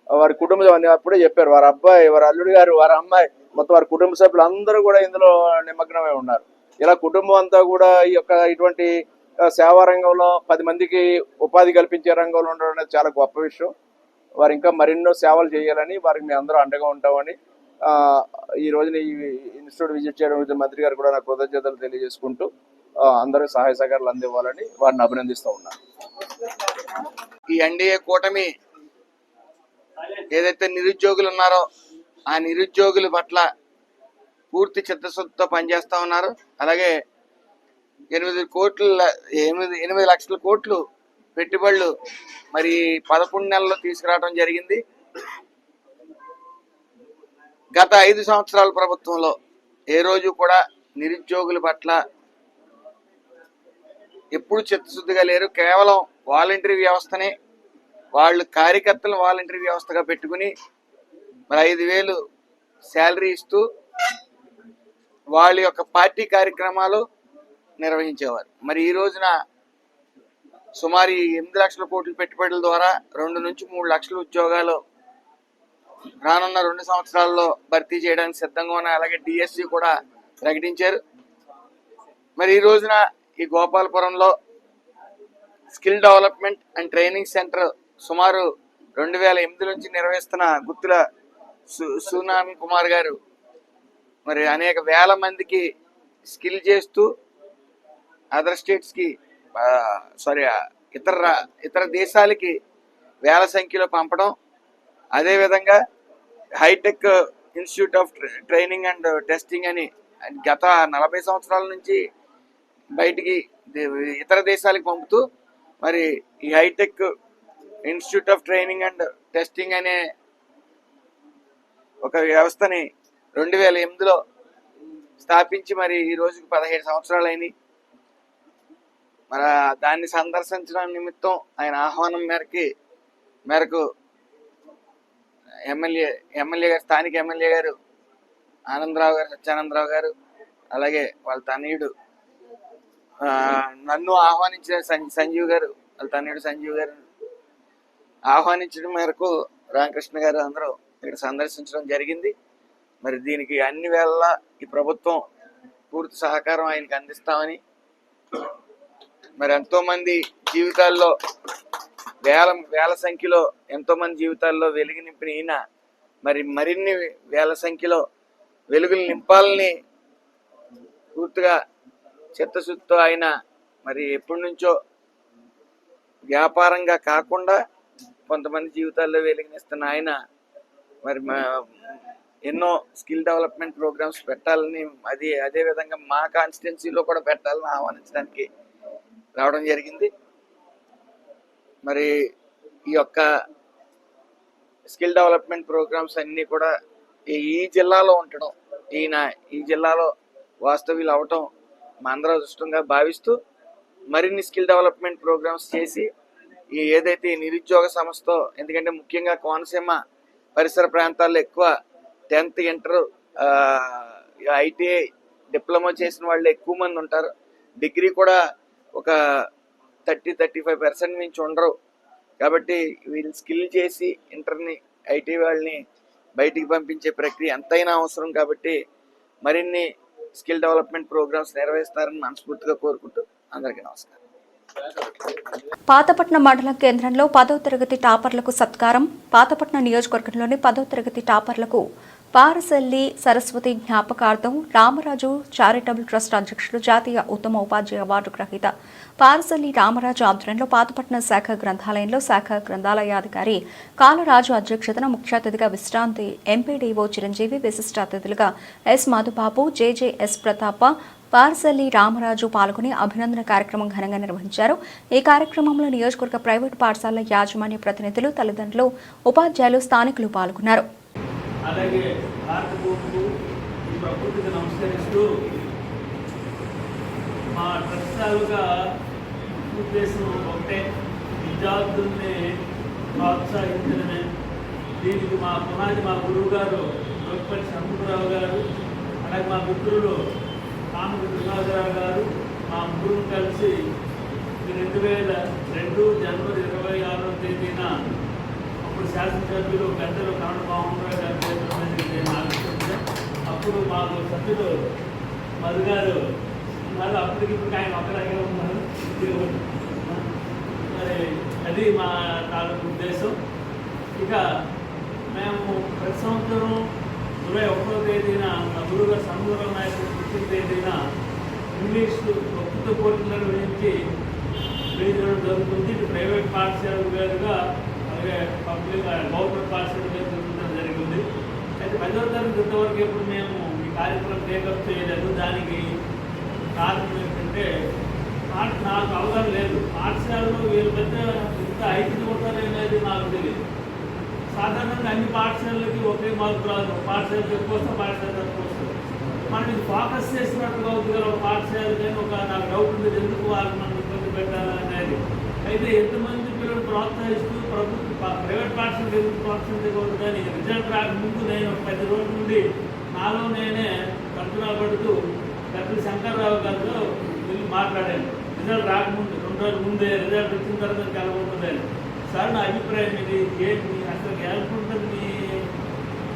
వారి కుటుంబం అప్పుడే చెప్పారు, వారి అబ్బాయి, వారి అల్లుడు గారు, వారి అమ్మాయి, మొత్తం వారి కుటుంబ సభ్యులు అందరూ కూడా ఇందులో నిమగ్నమై ఉన్నారు. ఇలా కుటుంబం అంతా కూడా ఇటువంటి సేవా రంగంలో 10 మందికి ఉపాధి కల్పించే రంగంలో ఉండడం అనేది చాలా గొప్ప విషయం. వారు ఇంకా మరెన్నో సేవలు చేయాలని, వారికి మేము అందరూ అండగా ఉంటామని ఈ రోజున ఈ ఇన్స్టిట్యూట్ విజిట్ చేయడం మంత్రి గారు కూడా నాకు కృతజ్ఞతలు తెలియజేసుకుంటూ అందరూ సహాయ సహకారాలు అందివ్వాలని వారిని అభినందిస్తూ ఉన్నాను. ఈ ఎన్డీఏ కూటమి ఏదైతే నిరుద్యోగులు ఉన్నారో ఆ నిరుద్యోగుల పట్ల పూర్తి చిత్తశుద్ధితో పనిచేస్తూ ఉన్నారు. అలాగే 8 లక్షల కోట్లు పెట్టుబడులు మరి 11 నెలల్లో తీసుకురావడం జరిగింది. గత 5 సంవత్సరాల ప్రభుత్వంలో ఏ రోజు కూడా నిరుద్యోగుల పట్ల ఎప్పుడు చిత్తశుద్ధిగా లేరు. కేవలం వాలంటరీ వ్యవస్థనే వాళ్ళు కార్యకర్తలను వాలంటరీ వ్యవస్థగా పెట్టుకుని మరి 5,000 శాలరీ ఇస్తూ వాళ్ళ యొక్క పార్టీ కార్యక్రమాలు నిర్వహించేవారు. మరి ఈ రోజున సుమారు 8 లక్షల కోట్ల పెట్టుబడుల ద్వారా 2 నుంచి 3 లక్షల ఉద్యోగాలు రానున్న 2 సంవత్సరాల్లో భర్తీ చేయడానికి సిద్ధంగా ఉన్నాయి. అలాగే డిఎస్సి కూడా ప్రకటించారు. మరి ఈ రోజున ఈ గోపాలపురంలో skill development and training centre సుమారు 2008 నుంచి నిర్వహిస్తున్న గుత్తుల సునామీ కుమార్ గారు మరి అనేక వేల మందికి స్కిల్ చేస్తూ అదర్ స్టేట్స్కి ఇతర దేశాలకి వేల సంఖ్యలో పంపడం, అదేవిధంగా hi tech institute of training and testing అని గత 40 సంవత్సరాల నుంచి బయటికి ఇతర దేశాలకు పంపుతూ మరి ఈ hi tech institute of training and testing అనే ఒక వ్యవస్థని 2008లో స్థాపించి మరి ఈ రోజుకి 17 సంవత్సరాలు అయినాయి. మరి దాన్ని సందర్శించడం నిమిత్తం ఆయన ఆహ్వానం మేరకు ఎమ్మెల్యే గారు, స్థానిక ఎమ్మెల్యే గారు సత్యానందరావు గారు, అలాగే వాళ్ళ తనయుడు నన్ను ఆహ్వానించిన సంజీవ్ గారు, వాళ్ళ తనయుడు సంజీవ్ గారు ఆహ్వానించడం మేరకు రామకృష్ణ గారు అందరూ ఇక్కడ సందర్శించడం జరిగింది. మరి దీనికి అన్ని వేళలా ఈ ప్రభుత్వం పూర్తి సహకారం ఆయనకి అందిస్తామని, మరి ఎంతోమంది జీవితాల్లో వేల సంఖ్యలో ఎంతోమంది జీవితాల్లో వెలుగు నింపిన ఈయన మరి మరిన్ని వేల సంఖ్యలో వెలుగులు నింపాలని పూర్తిగా చిత్తశుద్ధితో ఆయన మరి ఎప్పటి నుంచో వ్యాపారంగా కాకుండా కొంతమంది జీవితాల్లో వెలుగునిస్తున్న ఆయన మరి ఎన్నో స్కిల్ డెవలప్మెంట్ ప్రోగ్రామ్స్ పెట్టాలని, అదేవిధంగా మా కాన్స్టిట్యున్సీలో కూడా పెట్టాలని ఆహ్వానించడానికి రావడం జరిగింది. మరి ఈ యొక్క స్కిల్ డెవలప్మెంట్ ప్రోగ్రామ్స్ అన్నీ కూడా ఈ జిల్లాలో ఉండటం, ఈయన ఈ జిల్లాలో వాస్తవ్యులు అవటం మా అందరూ అదృష్టంగా భావిస్తూ మరిన్ని స్కిల్ డెవలప్మెంట్ ప్రోగ్రామ్స్ చేసి ఏదైతే నిరుద్యోగ సమస్యతో, ఎందుకంటే ముఖ్యంగా కోనసీమ పరిసర ప్రాంతాల్లో ఎక్కువ 10th ఇంటర్ ఐటీఐ డిప్లొమా చేసిన వాళ్ళు ఎక్కువ మంది ఉంటారు. డిగ్రీ కూడా ఒక 30-35% నుంచి ఉండరు. కాబట్టి వీళ్ళు స్కిల్ చేసి ఇంటర్ని ఐటీ వాళ్ళని బయటికి పంపించే ప్రక్రియ ఎంతైనా అవసరం. కాబట్టి మరిన్ని స్కిల్ డెవలప్మెంట్ ప్రోగ్రామ్స్ నిర్వహిస్తారని మనస్ఫూర్తిగా కోరుకుంటూ అందరికీ నమస్కారం. పాతపట్నం మండలం కేంద్రంలో 10వ తరగతి టాపర్లకు సత్కారం. పాతపట్నం నియోజకవర్గంలోని 10వ తరగతి టాపర్లకు పారసల్లి సరస్వతి జ్ఞాపకార్థం రామరాజు చారిటబుల్ ట్రస్ట్ అధ్యక్షుడు, జాతీయ ఉత్తమ ఉపాధ్యాయ అవార్డు గ్రహీత పారసల్లి రామరాజు ఆధ్వర్యంలో పాతపట్నం శాఖ గ్రంథాలయంలో శాఖ గ్రంథాలయాధికారి కాలరాజు అధ్యక్షతన ముఖ్య అతిథిగా విశ్రాంతి ఎంపీడీఓ చిరంజీవి, విశిష్ట అతిథులుగా ఎస్ మధుబాబు, జేజేఎస్ ప్రతాప, పారసల్లి రామరాజు పాల్గొని అభినందన కార్యక్రమం ఘనంగా నిర్వహించారు. ఈ కార్యక్రమంలో నియోజకవర్గ ప్రైవేటు పాఠశాలల యాజమాన్య ప్రతినిధులు, తల్లిదండ్రులు, ఉపాధ్యాయులు, స్థానికులు పాల్గొన్నారు. అలాగే భారత భూములు ఈ ప్రకృతికి నమస్కరిస్తూ మా ట్రస్టాలుగా ఉద్దేశం ఒకటే, విద్యార్థుల్ని ప్రోత్సహించడమే. దీనికి మా పునాది మా గురువు గారు లోకపల్లి షణ్ముఖరావు గారు, అలాగే మా మిత్రులు కామకి త్రినాథరావు గారు, మా ముగ్గురు కలిసి 2002 జనవరి 26వ తేదీన అప్పుడు శాసనసభ్యులు గంటలు కన్నడ మోహన్రావు గారి చేతుల్లో ఆలోచించారు. అప్పుడు మాకు సభ్యులు మధు గారు ఉన్నారు. అప్పటికి ఆయన ఒకలాగే ఉన్నారు. మరి అది మా తాలూకు ఉద్దేశం. ఇక మేము ప్రతి సంవత్సరం 21వ తేదీన మా గురువుగారు సంగూరం నాయకుడు పుట్టిన తేదీన ఇంగ్లీష్ ప్రకృత పోటీలు నిర్వహించి వేయడం జరుగుతుంది. ఇటు ప్రైవేట్ పాఠశాలలు వేరుగా, అలాగే పబ్లిక్ గవర్నమెంట్ పాఠశాలలు వేరు జరుగుతుండడం జరిగింది. అయితే 10వ తరగతి ఇంతవరకు ఎప్పుడు మేము ఈ కార్యక్రమం టేకప్ చేయలేదు. దానికి కారణం ఏంటంటే నాకు అవగాహన లేదు. పాఠశాలలో వీళ్ళ మధ్య ఇంత ఐక్యత ఉంటారనేది నాకు తెలియదు. సాధారణంగా అన్ని పాఠశాలలకి ఒకే మార్పు రాదు. పాఠశాలకు ఎక్కువ వస్తాం, పాఠశాల తక్కువ వస్తాం. మనం ఇది ఫోకస్ చేసినట్టుగా అవుతుంది కదా. పాఠశాల కానీ నాకు డౌట్ ఉంది, ఎందుకు వాళ్ళు మనం ఇబ్బంది పెట్టాలనేది. అయితే ఎంతమంది పిల్లలు ప్రోత్సహిస్తూ ప్రైవేట్ పాఠశాలకు ఎందుకు ప్రోత్సహించకూడదు కానీ రిజల్ట్ రాకముందు నేను 10 రోజుల నుండి నాలో నేనే కంటునా పడుతూ పెద్దలు శంకర్రావు గారితో వెళ్ళి మాట్లాడాను. రిజల్ట్ రాకముందు 2 రోజుల ముందే, రిజల్ట్ వచ్చిన తర్వాత కలగొంటుందని. సార్ నా అభిప్రాయం ఇది ఏంటి, అసలు ఏమనుకుంటుంది మీ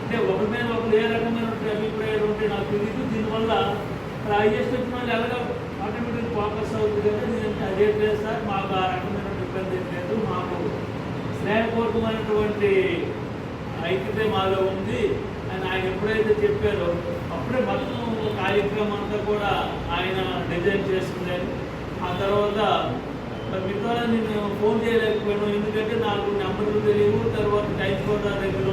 అంటే ఒకరి మీద ఒకరు ఏ రకమైన అభిప్రాయాలు ఉంటే నాకు తెలియదు. దీనివల్ల హైయెస్ట్ వచ్చిన వాళ్ళు ఎలాగో ఆటోమేటిక్ ఫోకస్ అవుతుంది కదా. నేనంటే అదే లేదు సార్, మాకు ఆ రకమైన ఇబ్బంది లేదు, మాకు స్నేహపూర్వకమైనటువంటి ఐక్యత మాలో ఉంది అని ఆయన ఎప్పుడైతే చెప్పారో అప్పుడే మొత్తం కార్యక్రమం అంతా కూడా ఆయన డిజైన్ చేసుకున్నాను. ఆ తర్వాత మిగతా నేను ఫోన్ చేయలేకపోయాను, ఎందుకంటే నాకు నెంబర్లు తెలియవు. తర్వాత టైం కూడా దగ్గర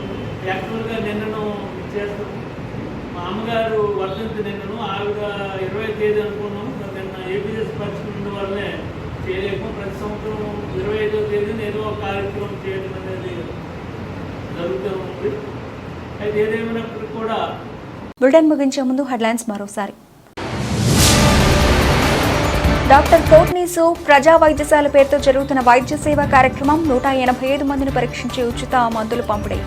యాక్చువల్గా నిన్నను ఇచ్చేస్తాను. మా అమ్మగారు వర్ధంతి నిన్నను, ఆవిడ 20వ తేదీ అనుకున్నాము. నిన్న ఏపీఎస్ పరిస్థితి ఉన్న వల్లనే చేయలేము. ప్రతి సంవత్సరం 25వ తేదీన ఏదో ఒక కార్యక్రమం చేయడం అనేది జరుగుతూ ఉంది. అయితే ఏదేమైనప్పటికీ కూడా బులెటిన్ ముగించే ముందు హెడ్లైన్స్ మరోసారి. డాక్టర్ కోట్నీసు ప్రజా వైద్యశాల పేరుతో జరుగుతున్న వైద్య సేవా కార్యక్రమం 185 మందిని పరీక్షించి ఉచిత మందులు పంపిణీ.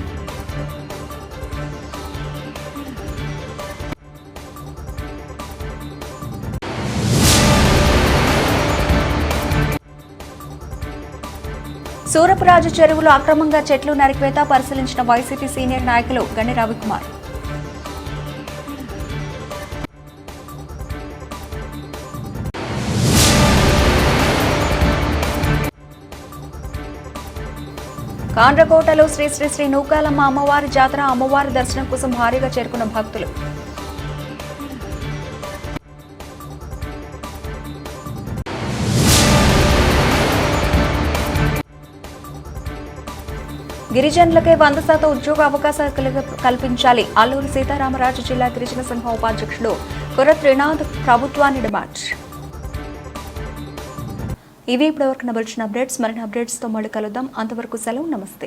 సూరపురాజు చెరువులో అక్రమంగా చెట్లు నరికివేత పరిశీలించిన వైసీపీ సీనియర్ నాయకులు గండి రవికుమార్. కాండ్రకోటలో శ్రీ శ్రీ శ్రీ నూకాలమ్మ అమ్మవారి జాతర. అమ్మవారి దర్శనం కోసం భారీగా చేరుకున్న భక్తులు. గిరిజనులకే 100% ఉద్యోగ అవకాశాలు కల్పించాలి. అల్లూరి సీతారామరాజు జిల్లా గిరిజన సంఘం ఉపాధ్యక్షుడు కొర్ర త్రినాథ్ ప్రభుత్వాన్ని డిమాండ్. ఇవి ఇప్పటివరకు నబల్చిన అప్డేట్స్. మరిన్ని అప్డేట్స్తో మళ్ళీ కలుద్దాం. అంతవరకు సెలవు, నమస్తే.